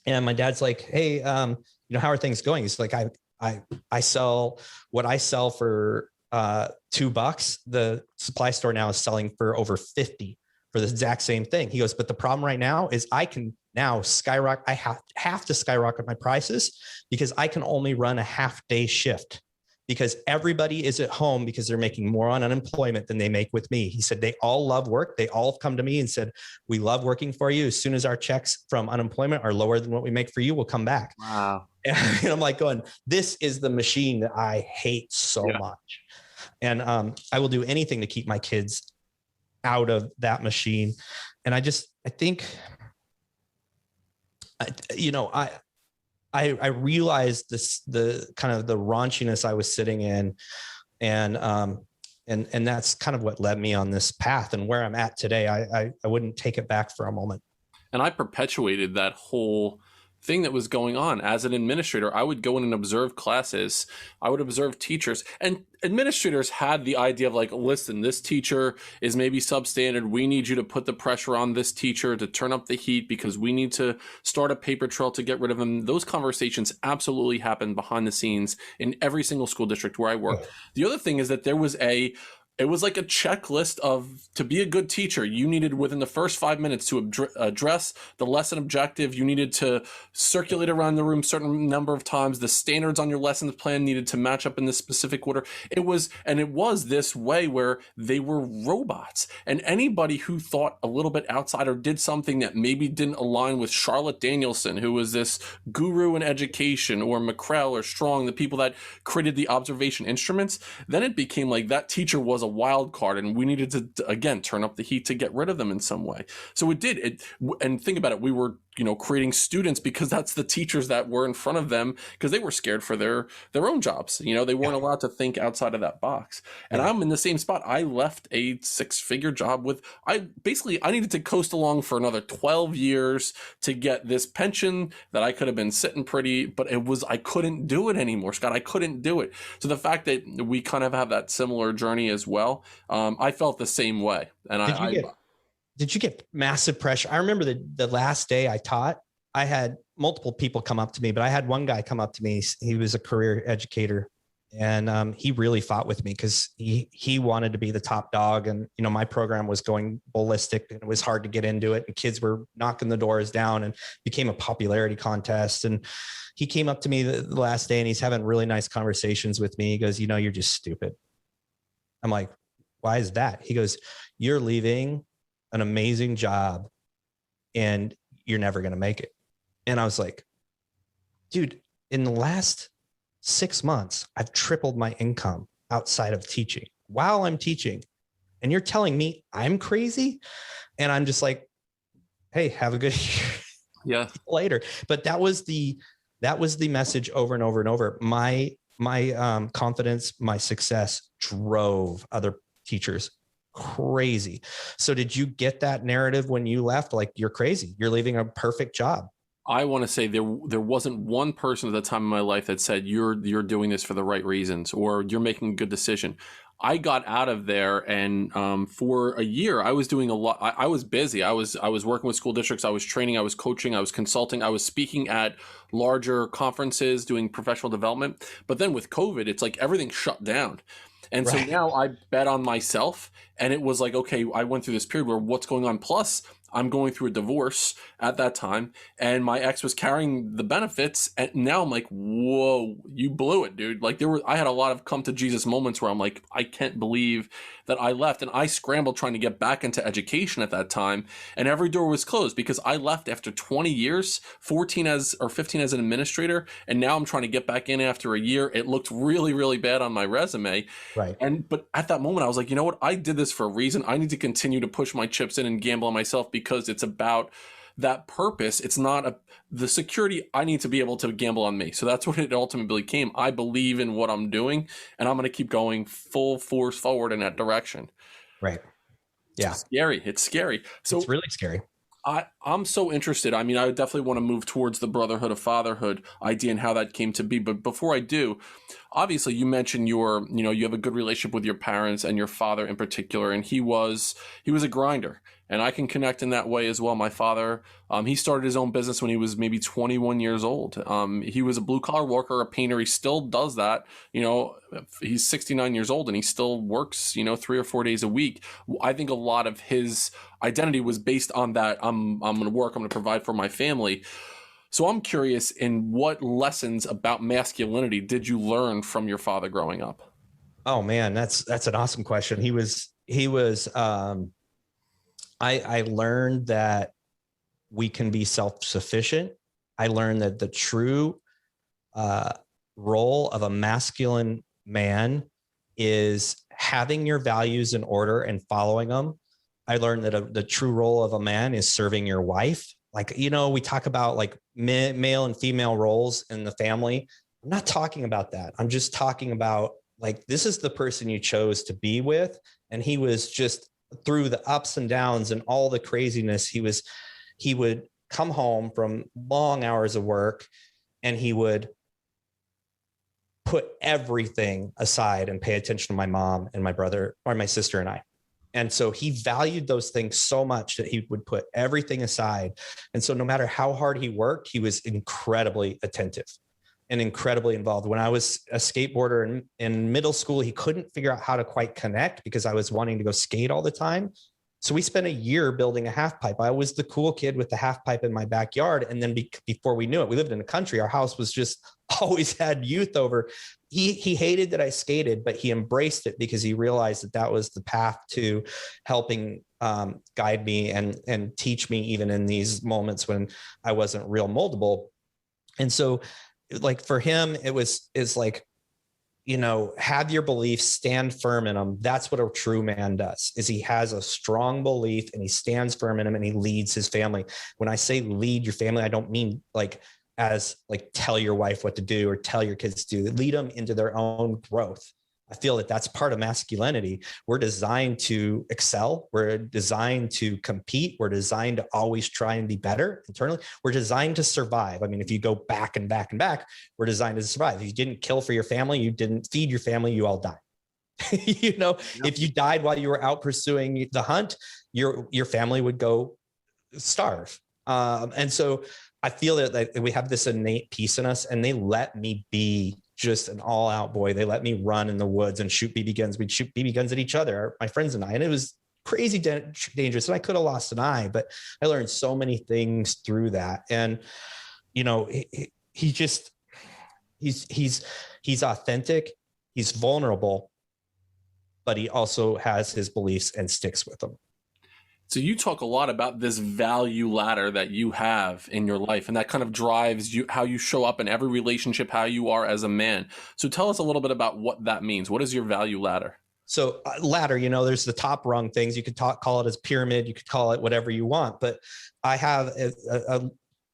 And my dad's like, hey, how are things going? He's like, I sell what I sell for $2. The supply store now is selling for over 50 for the exact same thing. He goes, but the problem right now is I can now skyrocket. I have to skyrocket my prices because I can only run a half-day shift because everybody is at home because they're making more on unemployment than they make with me. He said, they all love work. They all have come to me and said, we love working for you. As soon as our checks from unemployment are lower than what we make for you, we'll come back. Wow. And I'm like going, this is the machine that I hate so much. And I will do anything to keep my kids out of that machine. And I think, I realized the kind of the raunchiness I was sitting in, and that's kind of what led me on this path and where I'm at today. I wouldn't take it back for a moment. And I perpetuated that whole thing that was going on. As an administrator, I would go in and observe classes. I would observe teachers, and administrators had the idea of like, listen, this teacher is maybe substandard. We need you to put the pressure on this teacher to turn up the heat because we need to start a paper trail to get rid of them. Those conversations absolutely happened behind the scenes in every single school district where I worked. The other thing is that it was like a checklist of, to be a good teacher, you needed within the first 5 minutes to address the lesson objective. You needed to circulate around the room a certain number of times. The standards on your lessons plan needed to match up in this specific order. It was this way where they were robots. And anybody who thought a little bit outside or did something that maybe didn't align with Charlotte Danielson, who was this guru in education, or McCrell or Strong, the people that created the observation instruments, then it became like that teacher was a wild card, and we needed to again turn up the heat to get rid of them in some way. So it did. And think about it, we were creating students because that's the teachers that were in front of them, because they were scared for their own jobs. They weren't allowed to think outside of that box. And I'm in the same spot. I left a 6-figure job I needed to coast along for another 12 years to get this pension that I could have been sitting pretty, but I couldn't do it anymore, Scott. I couldn't do it. So the fact that we kind of have that similar journey as well, I felt the same way. And did you get massive pressure? I remember the last day I taught, I had multiple people come up to me, but I had one guy come up to me. He was a career educator, and he really fought with me because he wanted to be the top dog. And, my program was going ballistic, and it was hard to get into it. And kids were knocking the doors down, and became a popularity contest. And he came up to me the last day, and he's having really nice conversations with me. He goes, you're just stupid. I'm like, why is that? He goes, you're leaving an amazing job and you're never going to make it. And I was like, dude, in the last 6 months, I've tripled my income outside of teaching while I'm teaching. And you're telling me I'm crazy? And I'm just like, hey, have a good year. Yeah. Later. But that was the message over and over and over. My confidence, my success drove other teachers crazy. So did you get that narrative when you left? Like, you're crazy, you're leaving a perfect job? I want to say there wasn't one person at the time in my life that said you're doing this for the right reasons, or you're making a good decision. I got out of there, and for a year, I was doing a lot. I was busy. I was working with school districts. I was training. I was coaching. I was consulting. I was speaking at larger conferences, doing professional development. But then with COVID, it's like everything shut down. And so now I bet on myself, and it was like, okay, I went through this period where what's going on? Plus, I'm going through a divorce at that time, and my ex was carrying the benefits. And now I'm like, whoa, you blew it, dude. Like I had a lot of come to Jesus moments where I'm like, I can't believe that I left. And I scrambled trying to get back into education at that time. And every door was closed because I left after 20 years, 15 as an administrator. And now I'm trying to get back in after a year. It looked really, really bad on my resume. Right. But at that moment, I was like, you know what? I did this for a reason. I need to continue to push my chips in and gamble on myself, because it's about that purpose. It's not the security. I need to be able to gamble on me. So that's what it ultimately became. I believe in what I'm doing, and I'm going to keep going full force forward in that direction. Right. Yeah. It's scary. So it's really scary. I'm so interested. I mean, I definitely want to move towards the Brotherhood of Fatherhood idea and how that came to be. But before I do, obviously you mentioned you have a good relationship with your parents and your father in particular. And he was a grinder, and I can connect in that way as well. My father, he started his own business when he was maybe 21 years old. He was a blue collar worker, a painter. He still does that. He's 69 years old and he still works, 3 or 4 days a week. I think a lot of his identity was based on that. I'm going to work, I'm going to provide for my family. So I'm curious, in what lessons about masculinity did you learn from your father growing up? Oh man, that's an awesome question. I learned that we can be self-sufficient. I learned that the true role of a masculine man is having your values in order and following them. I learned that the true role of a man is serving your wife. Like, we talk about like male and female roles in the family. I'm not talking about that. I'm just talking about like, this is the person you chose to be with. And he was just, through the ups and downs and all the craziness, he would come home from long hours of work and he would put everything aside and pay attention to my mom and my brother or my sister and I. And so he valued those things so much that he would put everything aside. And so no matter how hard he worked, he was incredibly attentive and incredibly involved. When I was a skateboarder in middle school, he couldn't figure out how to quite connect because I was wanting to go skate all the time. So we spent a year building a half pipe. I was the cool kid with the half pipe in my backyard. And then before we knew it, we lived in the country. Our house was just always had youth over. He hated that I skated, but he embraced it because he realized that was the path to helping guide me and teach me even in these moments when I wasn't real moldable. And so like for him, it's like, have your beliefs, stand firm in them. That's what a true man does, is he has a strong belief and he stands firm in them and he leads his family. When I say lead your family, I don't mean as tell your wife what to do or tell your kids to do. Lead them into their own growth. I feel that that's part of masculinity. We're designed to excel. We're designed to compete. We're designed to always try and be better internally. We're designed to survive. I mean, if you go back and back and back, we're designed to survive. If you didn't kill for your family, you didn't feed your family, you all died. Yep. If you died while you were out pursuing the hunt, your family would go starve. And so I feel that we have this innate piece in us, and they let me be just an all-out boy. They let me run in the woods and shoot BB guns. We'd shoot BB guns at each other, my friends and I, and it was crazy dangerous. And I could have lost an eye, but I learned so many things through that. And he's authentic, he's vulnerable, but he also has his beliefs and sticks with them. So you talk a lot about this value ladder that you have in your life, and that kind of drives you, how you show up in every relationship, how you are as a man. So tell us a little bit about what that means. What is your value ladder? So ladder, there's the top rung things. You could call it as pyramid. You could call it whatever you want, but I have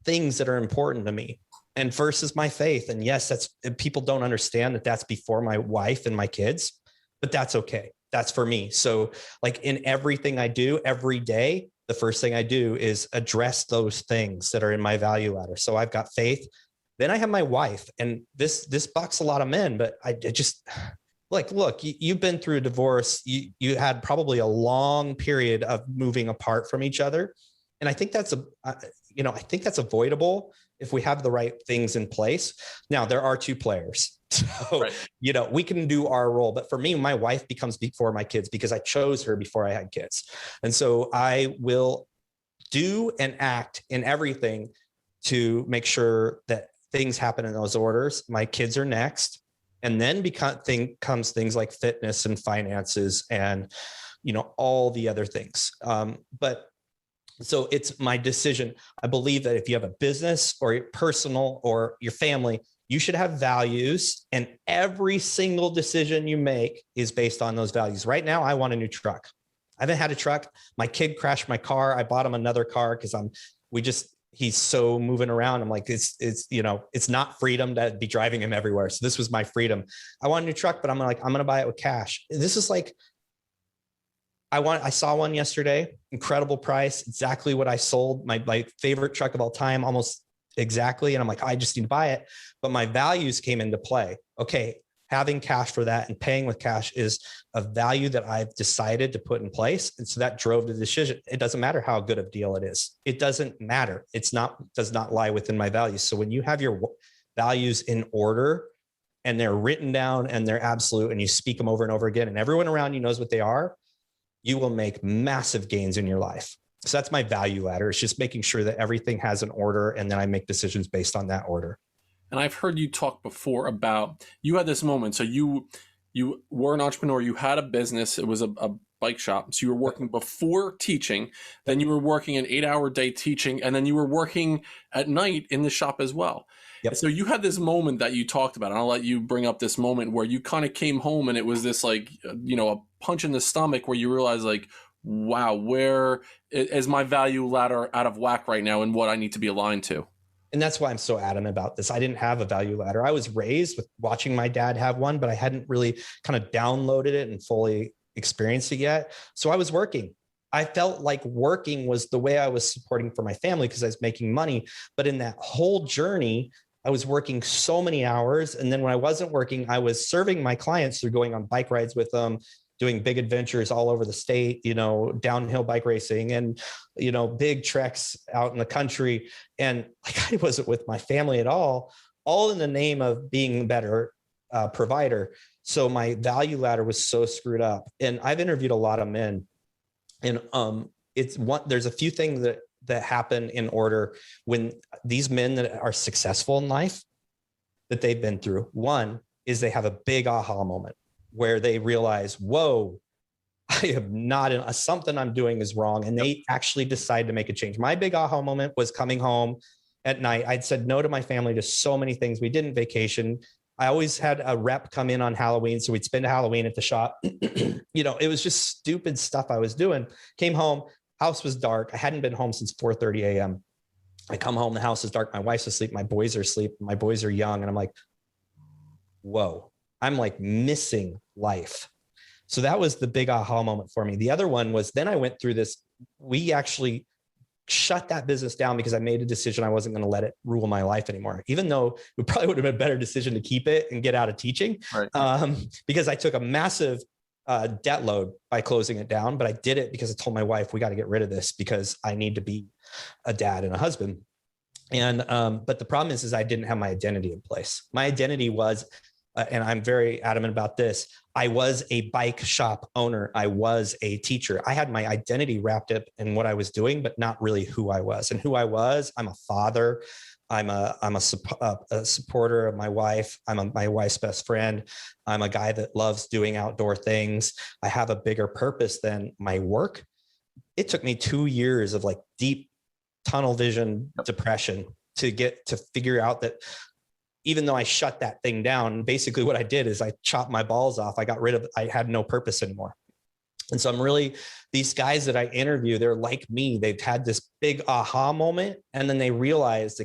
things that are important to me. And first is my faith. And yes, people don't understand that that's before my wife and my kids, but that's okay. That's for me. So like in everything I do every day, the first thing I do is address those things that are in my value ladder. So I've got faith. Then I have my wife, and this bucks a lot of men, but I just look, you've been through a divorce. You had probably a long period of moving apart from each other. And I think that's avoidable if we have the right things in place. Now there are two players. So, right. We can do our role, but for me, my wife becomes before my kids because I chose her before I had kids. And so I will do and act in everything to make sure that things happen in those orders. My kids are next. And then comes things like fitness and finances and, all the other things. So it's my decision. I believe that if you have a business or your personal or your family, you should have values, and every single decision you make is based on those values. Right now, I want a new truck. I haven't had a truck. My kid crashed my car. I bought him another car because he's so moving around. I'm like, it's not freedom to be driving him everywhere. So this was my freedom. I want a new truck, but I'm going to buy it with cash. This is like, I saw one yesterday, incredible price, exactly what I sold, my favorite truck of all time, almost exactly. And I'm like, I just need to buy it. But my values came into play. Okay, having cash for that and paying with cash is a value that I've decided to put in place. And so that drove the decision. It doesn't matter how good a deal it is. It doesn't matter. Does not lie within my values. So when you have your values in order and they're written down and they're absolute and you speak them over and over again and everyone around you knows what they are, you will make massive gains in your life. So that's my value ladder. It's just making sure that everything has an order and then I make decisions based on that order. And I've heard you talk before about, you had this moment. So you were an entrepreneur, you had a business, it was a bike shop. So you were working before teaching, then you were working an 8-hour day teaching, and then you were working at night in the shop as well. Yep. So you had this moment that you talked about, and I'll let you bring up this moment where you kind of came home and it was this a punch in the stomach where you realize wow, where is my value ladder out of whack right now and what I need to be aligned to? And that's why I'm so adamant about this. I didn't have a value ladder. I was raised with watching my dad have one, but I hadn't really kind of downloaded it and fully experienced it yet. So I was working I felt like working was the way I was supporting for my family because I was making money. But in that whole journey, I was working so many hours. And then when I wasn't working, I was serving my clients through going on bike rides with them, doing big adventures all over the state, downhill bike racing and, big treks out in the country. And like I wasn't with my family at all in the name of being a better provider. So my value ladder was so screwed up. And I've interviewed a lot of men. And there's a few things that happen in order when these men that are successful in life that they've been through. One is they have a big aha moment where they realize, whoa, I am not something I'm doing is wrong. And they actually decide to make a change. My big aha moment was coming home at night. I'd said no to my family to so many things. We didn't vacation. I always had a rep come in on Halloween. So we'd spend Halloween at the shop. It was just stupid stuff I was doing. Came home, house was dark. I hadn't been home since 4:30 a.m. I come home, the house is dark. My wife's asleep. My boys are asleep. My boys are young. And I'm like, whoa, I'm like missing life. So that was the big aha moment for me. The other one was then I went through this. We actually shut that business down because I made a decision I wasn't going to let it rule my life anymore, even though it probably would have been a better decision to keep it and get out of teaching. Right. Because I took a massive debt load by closing it down, but I did it because I told my wife, we got to get rid of this because I need to be a dad and a husband. And, but the problem is I didn't have my identity in place. My identity was, and I'm very adamant about this, I was a bike shop owner. I was a teacher. I had my identity wrapped up in what I was doing, but not really who I was. And who I was, I'm a father. I'm a supporter of my wife. I'm my wife's best friend. I'm a guy that loves doing outdoor things. I have a bigger purpose than my work. It took me 2 years of like deep tunnel vision depression to figure out that even though I shut that thing down, basically what I did is I chopped my balls off. I had no purpose anymore. And so these guys that I interview, they're like me. They've had this big aha moment. And then they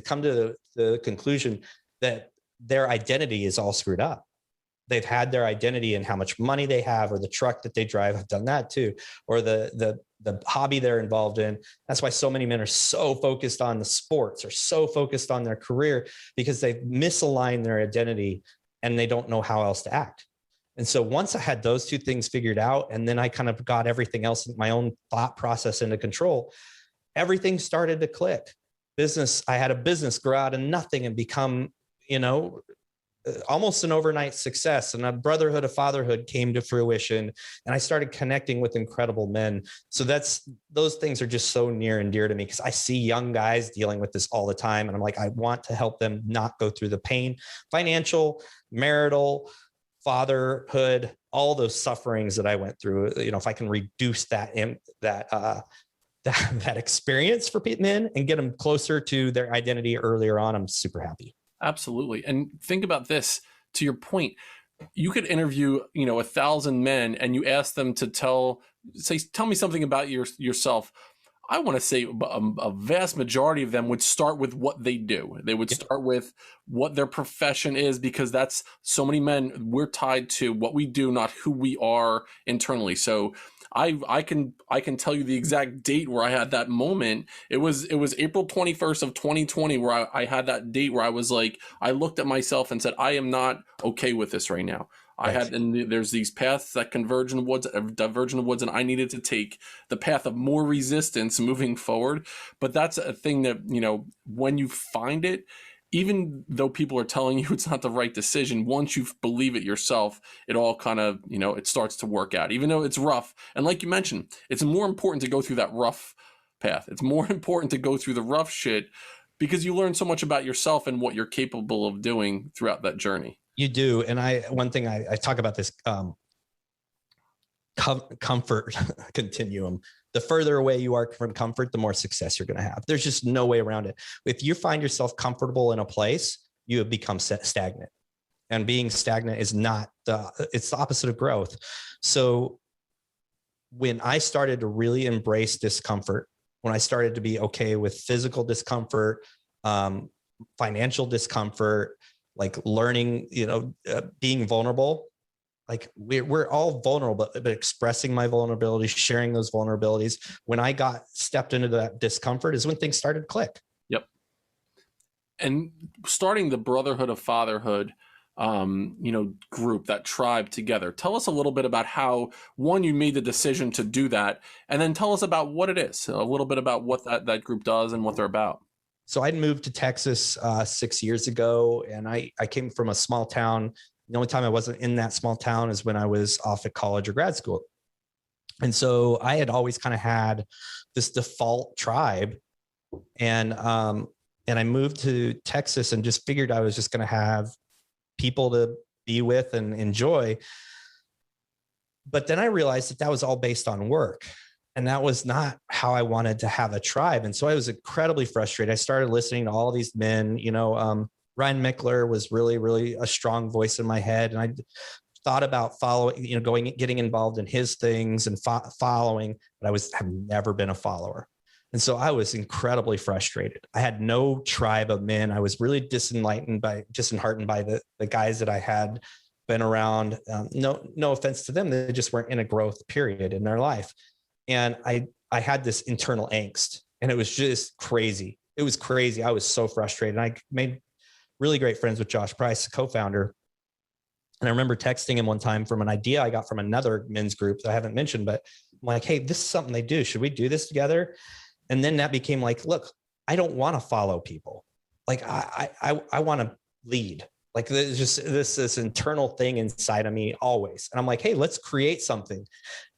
come to the conclusion that their identity is all screwed up. They've had their identity in how much money they have or the truck that they drive. I've done that too. Or the hobby they're involved in. That's why so many men are so focused on the sports or so focused on their career because they've misaligned their identity and they don't know how else to act. And so once I had those two things figured out, and then I kind of got everything else, my own thought process into control, everything started to click. I had a business grow out of nothing and become, almost an overnight success. And a Brotherhood of Fatherhood came to fruition. And I started connecting with incredible men. So those things are just so near and dear to me because I see young guys dealing with this all the time. And I'm like, I want to help them not go through the pain, financial, marital, fatherhood, all those sufferings that I went through. If I can reduce that experience for men and get them closer to their identity earlier on, I'm super happy. Absolutely. And think about this, to your point, you could interview, 1,000 men and you ask them to tell me something about yourself. I want to say a vast majority of them would start with what they do. They would start with what their profession is, because that's so many men, we're tied to what we do, not who we are internally. So I can tell you the exact date where I had that moment. It was April 21st of 2020 where I had that date where I was like, I looked at myself and said, I am not okay with this right now. Right. And there's these paths that divergent of woods, and I needed to take the path of more resistance moving forward. But that's a thing that, when you find it, even though people are telling you it's not the right decision, once you believe it yourself, it all kind of, it starts to work out, even though it's rough. And like you mentioned, it's more important to go through that rough path. It's more important to go through the rough shit because you learn so much about yourself and what you're capable of doing throughout that journey. You do. And one thing I talk about this comfort continuum. The further away you are from comfort, the more success you're going to have. There's just no way around it. If you find yourself comfortable in a place, you have become stagnant. And being stagnant is it's the opposite of growth. So when I started to really embrace discomfort, when I started to be okay with physical discomfort, financial discomfort, like learning, being vulnerable, like we're all vulnerable, but expressing my vulnerability, sharing those vulnerabilities. When I stepped into that discomfort is when things started to click. Yep. And starting the Brotherhood of Fatherhood, group, that tribe together. Tell us a little bit about how, one, you made the decision to do that, and then tell us about what it is, a little bit about what that group does and what they're about. So I'd moved to Texas 6 years ago, and I came from a small town. The only time I wasn't in that small town is when I was off at college or grad school. And so I had always kind of had this default tribe, and I moved to Texas and just figured I was just going to have people to be with and enjoy. But then I realized that was all based on work. And that was not how I wanted to have a tribe. And so I was incredibly frustrated. I started listening to all these men, Ryan Mickler was really, really a strong voice in my head. And I thought about following, getting involved in his things and following, but have never been a follower. And so I was incredibly frustrated. I had no tribe of men. I was really disheartened by the guys that I had been around. No offense to them. They just weren't in a growth period in their life. And I had this internal angst, and it was just crazy. It was crazy. I was so frustrated. And I made really great friends with Josh Price, the co-founder. And I remember texting him one time from an idea I got from another men's group that I haven't mentioned, but I'm like, hey, this is something they do. Should we do this together? And then that became like, look, I don't want to follow people. Like I want to lead. Like there's just this internal thing inside of me always. And I'm like, hey, let's create something.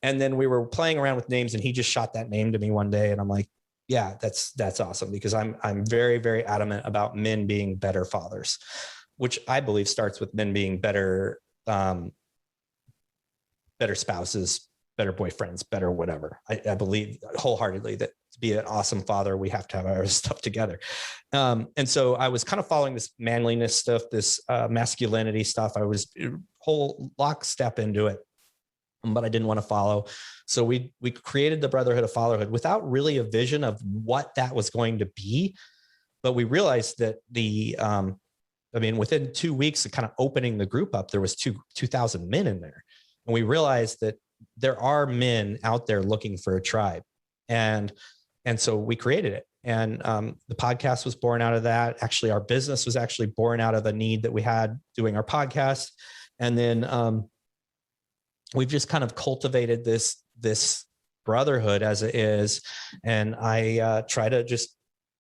And then we were playing around with names, and he just shot that name to me one day. And I'm like, yeah, that's awesome, because I'm very, very adamant about men being better fathers, which I believe starts with men being better spouses, better boyfriends, better whatever. I believe wholeheartedly that to be an awesome father, we have to have our stuff together. And so I was kind of following this manliness stuff, this masculinity stuff. I was whole lockstep into it, but I didn't want to follow. So we created the Brotherhood of Fatherhood without really a vision of what that was going to be. But we realized that within 2 weeks of kind of opening the group up, there was 2,000 men in there. And we realized that there are men out there looking for a tribe. And so we created it. And the podcast was born out of that. Actually, our business was actually born out of a need that we had doing our podcast. And then we've just kind of cultivated this brotherhood as it is. And I try to just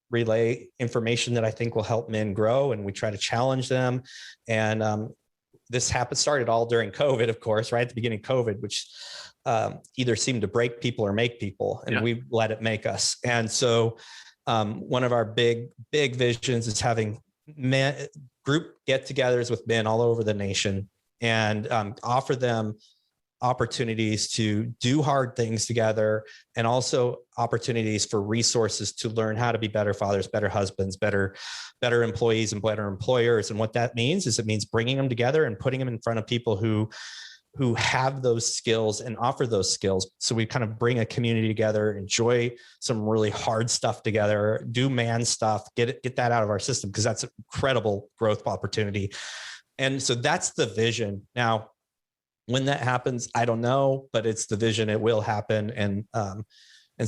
relay information that I think will help men grow, and we try to challenge them. And this started all during COVID, of course, right at the beginning of COVID, which either seemed to break people or make people, and we let it make us. And so one of our big visions is having group get-togethers with men all over the nation, and offer them opportunities to do hard things together, and also opportunities for resources to learn how to be better fathers, better husbands, better employees, and better employers. And what that means is it means bringing them together and putting them in front of people who have those skills and offer those skills. So we kind of bring a community together, enjoy some really hard stuff together, do man stuff, get that out of our system, because that's an incredible growth opportunity. And so that's the vision. Now, when that happens, I don't know, but it's the vision. It will happen. And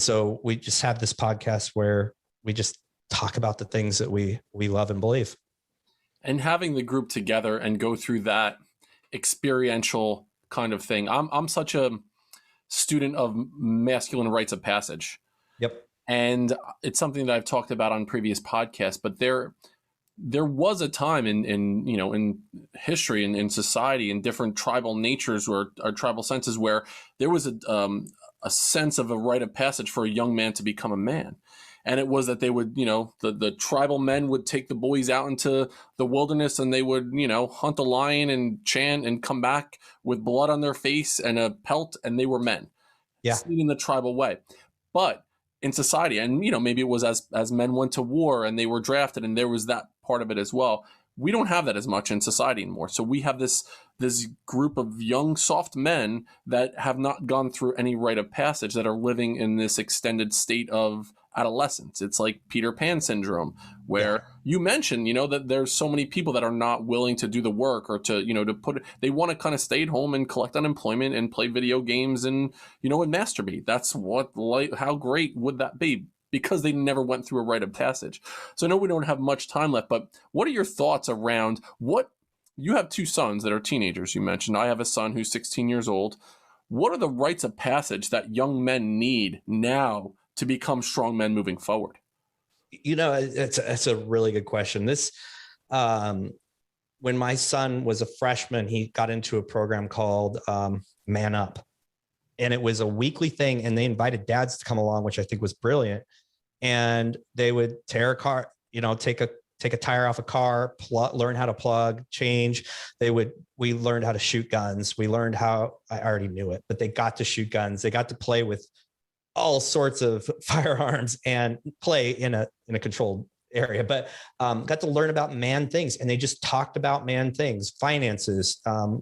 so we just have this podcast where we just talk about the things that we love and believe. And having the group together and go through that experiential kind of thing. I'm such a student of masculine rites of passage. Yep. And it's something that I've talked about on previous podcasts, but there was a time in history and in society, in different tribal natures or tribal senses, where there was a sense of a rite of passage for a young man to become a man. And it was that they would, the tribal men would take the boys out into the wilderness, and they would, hunt a lion and chant and come back with blood on their face and a pelt, and they were men. Yeah. Seen in the tribal way. But in society, and maybe it was as men went to war and they were drafted, and there was that part of it as well. We don't have that as much in society anymore. So we have this group of young, soft men that have not gone through any rite of passage, that are living in this extended state of adolescence. It's like Peter Pan syndrome, where you mentioned, that there's so many people that are not willing to do the work or to, they want to kind of stay at home and collect unemployment and play video games and, and masturbate. That's how great would that be? Because they never went through a rite of passage. So I know we don't have much time left, but what are your thoughts around you have 2 sons that are teenagers, you mentioned. I have a son who's 16 years old. What are the rites of passage that young men need now to become strong men moving forward? It's a really good question. This, when my son was a freshman, he got into a program called Man Up, and it was a weekly thing. And they invited dads to come along, which I think was brilliant. And they would tear a car, take a tire off a car, learn how to plug, change. We learned how to shoot guns. We learned I already knew it, but they got to shoot guns. They got to play with all sorts of firearms and play in a controlled area, but got to learn about man things. And they just talked about man things, finances,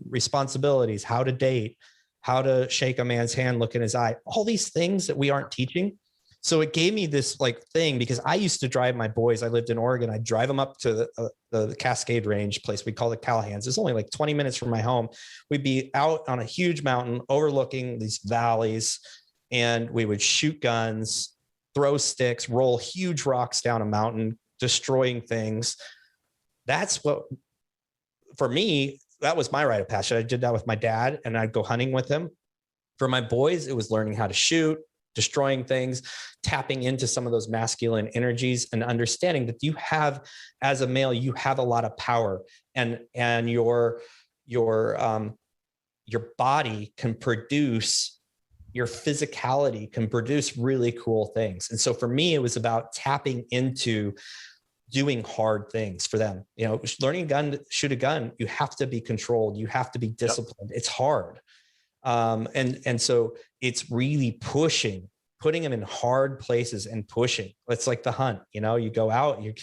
responsibilities, how to date, how to shake a man's hand, look in his eye, all these things that we aren't teaching. So it gave me this thing, because I used to drive my boys. I lived in Oregon. I'd drive them up to the Cascade Range place. We call it Callahan's. It's only 20 minutes from my home. We'd be out on a huge mountain overlooking these valleys, and we would shoot guns, throw sticks, roll huge rocks down a mountain, destroying things. That's what, for me, that was my rite of passage. I did that with my dad, and I'd go hunting with him. For my boys, it was learning how to shoot, destroying things, tapping into some of those masculine energies, and understanding that you have, as a male, you have a lot of power, and your body can produce, your physicality can produce really cool things. And so for me, it was about tapping into doing hard things for them. Learning a gun, shoot a gun, you have to be controlled. You have to be disciplined. Yep. It's hard. And so it's really putting them in hard places and pushing. It's like the hunt, you go out, you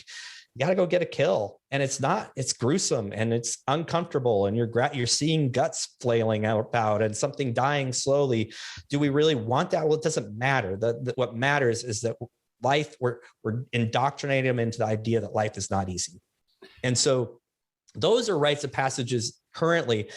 got to go get a kill, and it's gruesome and it's uncomfortable, and you're seeing guts flailing out and something dying slowly. Do we really want that? Well, it doesn't matter. What matters is that life, we're indoctrinating them into the idea that life is not easy. And so those are rites of passages. Currently,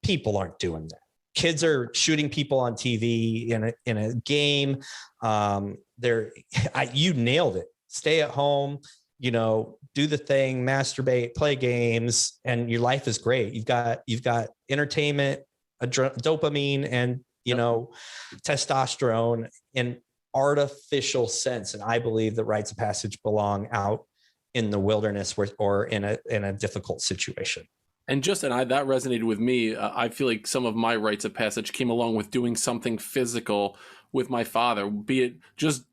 people aren't doing that. Kids are shooting people on TV in a game. You nailed it. Stay at home, do the thing, masturbate, play games, and your life is great. You've got entertainment, dopamine, and testosterone in artificial sense. And I believe that rites of passage belong out in the wilderness or in a difficult situation. And that resonated with me. I feel like some of my rites of passage came along with doing something physical with my father, be it just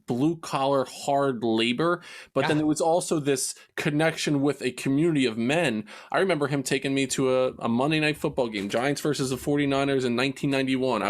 blue collar, hard labor. But then there was also this connection with a community of men. I remember him taking me to a Monday night football game, Giants versus the 49ers in 1991.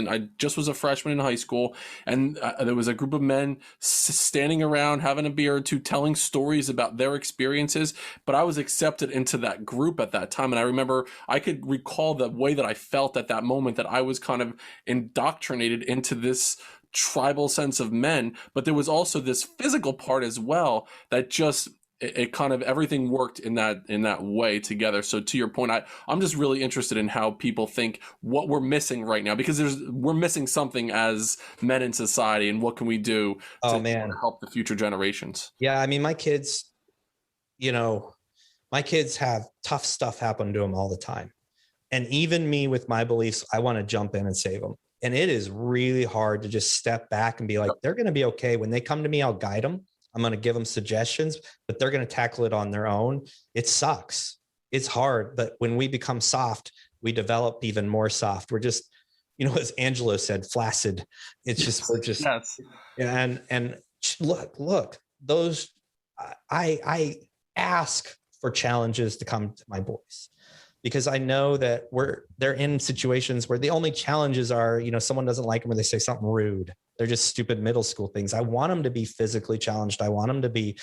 I just was a freshman in high school, and there was a group of men standing around having a beer or two, telling stories about their experiences. But I was accepted into that group at that time. And I remember I could recall the way that I felt at that moment, that I was kind of indoctrinated into this tribal sense of men, but there was also this physical part as well that just it kind of everything worked in that way together. So to your point, I'm just really interested in how people think what we're missing right now, because we're missing something as men in society, and what can we do to help the future generations? Yeah, I mean, my kids have tough stuff happen to them all the time, and even me with my beliefs, I want to jump in and save them. And it is really hard to just step back and be like, they're going to be okay. When they come to me, I'll guide them. I'm going to give them suggestions, but they're going to tackle it on their own. It sucks. It's hard. But when we become soft, we develop even more soft. We're just, as Angelo said, flaccid. It's just, we're just, yes. And look, those, I ask for challenges to come to my boys, because I know that they're in situations where the only challenges are, someone doesn't like them or they say something rude. They're just stupid middle school things. I want them to be physically challenged. I want them to be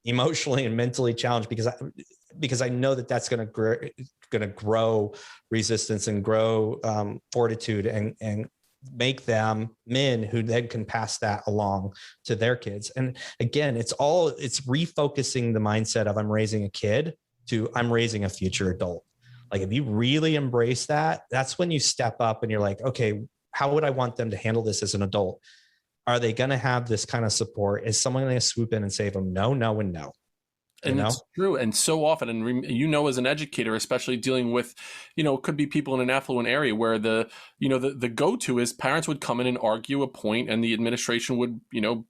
emotionally and mentally challenged, because I know that that's going to grow resistance and grow fortitude and make them men who then can pass that along to their kids. And again, it's refocusing the mindset of I'm raising a kid to I'm raising a future adult. Like if you really embrace that, that's when you step up and you're like, okay, how would I want them to handle this as an adult? Are they going to have this kind of support? Is someone going to swoop in and save them? No, no, and no. And it's true. And so often, and as an educator, especially dealing with, it could be people in an affluent area where the go-to is parents would come in and argue a point and the administration would,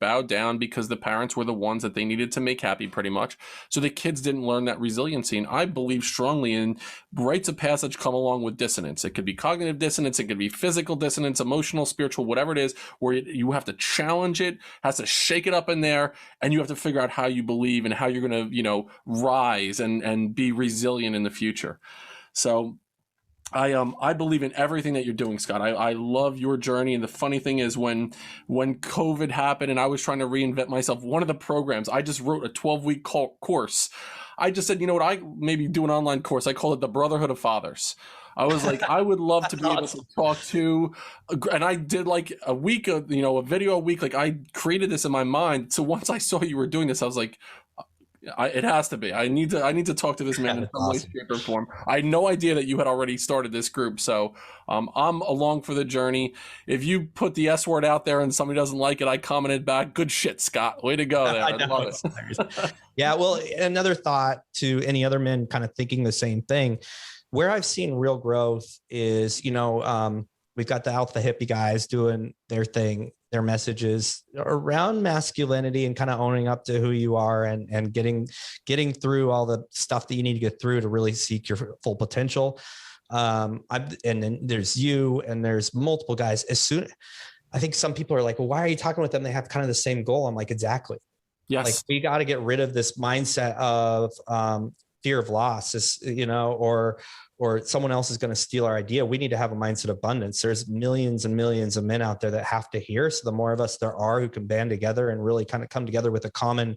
bow down because the parents were the ones that they needed to make happy pretty much. So the kids didn't learn that resiliency. And I believe strongly in rites of passage come along with dissonance. It could be cognitive dissonance. It could be physical dissonance, emotional, spiritual, whatever it is, where you have to challenge it, has to shake it up in there. And you have to figure out how you believe and how you're going to, rise and be resilient in the future. So I believe in everything that you're doing, Scott. I love your journey. And the funny thing is when COVID happened and I was trying to reinvent myself, one of the programs, I just wrote a 12-week course. I just said, I maybe do an online course. I call it the Brotherhood of Fathers. I was like, I would love to be able to talk to, and I did like a week of, a video a week. Like I created this in my mind. So once I saw you were doing this, I was like, it has to be. I need to talk to this man in some way, shape, or form. I had no idea that you had already started this group, so I'm along for the journey. If you put the S word out there and somebody doesn't like it, I commented back, "Good shit, Scott. Way to go there." I love it. Yeah. Well, another thought to any other men kind of thinking the same thing. Where I've seen real growth is, we've got the alpha hippie guys doing their thing, their messages around masculinity and kind of owning up to who you are and getting through all the stuff that you need to get through to really seek your full potential. And then there's you and there's multiple guys. I think some people are like, well, why are you talking with them? They have kind of the same goal. I'm like, exactly. Yes. Like we got to get rid of this mindset of fear of loss, or someone else is going to steal our idea. We need to have a mindset of abundance. There's millions and millions of men out there that have to hear. So the more of us there are who can band together and really kind of come together with a common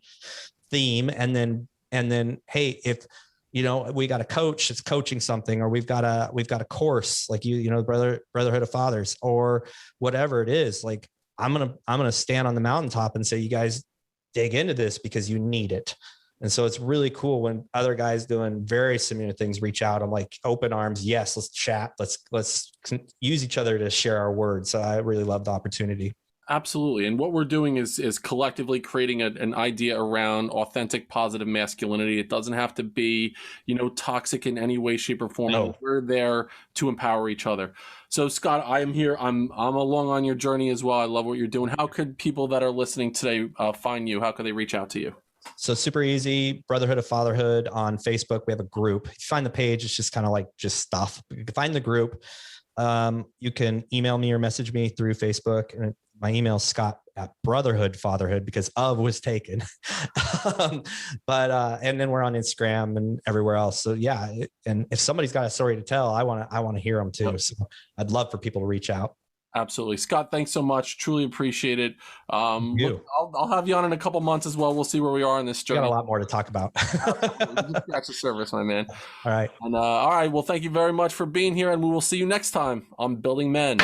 theme. And then, hey, if, we got a coach that's coaching something, or we've got a course like Brotherhood of Fathers or whatever it is. Like I'm going to stand on the mountaintop and say, you guys dig into this because you need it. And so it's really cool when other guys doing very similar things reach out. I'm like, open arms. Yes, let's chat. Let's use each other to share our words. So I really love the opportunity. Absolutely. And what we're doing is collectively creating an idea around authentic, positive masculinity. It doesn't have to be, toxic in any way, shape, or form. No. We're there to empower each other. So Scott, I am here. I'm along on your journey as well. I love what you're doing. How could people that are listening today find you? How could they reach out to you? So super easy. Brotherhood of Fatherhood on Facebook. We have a group. If you find the page, it's just kind of like just stuff. You can find the group. You can email me or message me through Facebook. And my email is Scott@BrotherhoodFatherhood because of was taken. And then we're on Instagram and everywhere else. So yeah. And if somebody's got a story to tell, I want to hear them too. So I'd love for people to reach out. Absolutely. Scott, thanks so much. Truly appreciate it. Look, I'll have you on in a couple months as well. We'll see where we are in this journey. We got a lot more to talk about. That's a service, my man. All right. And all right. Well, thank you very much for being here, and we will see you next time on Building Men.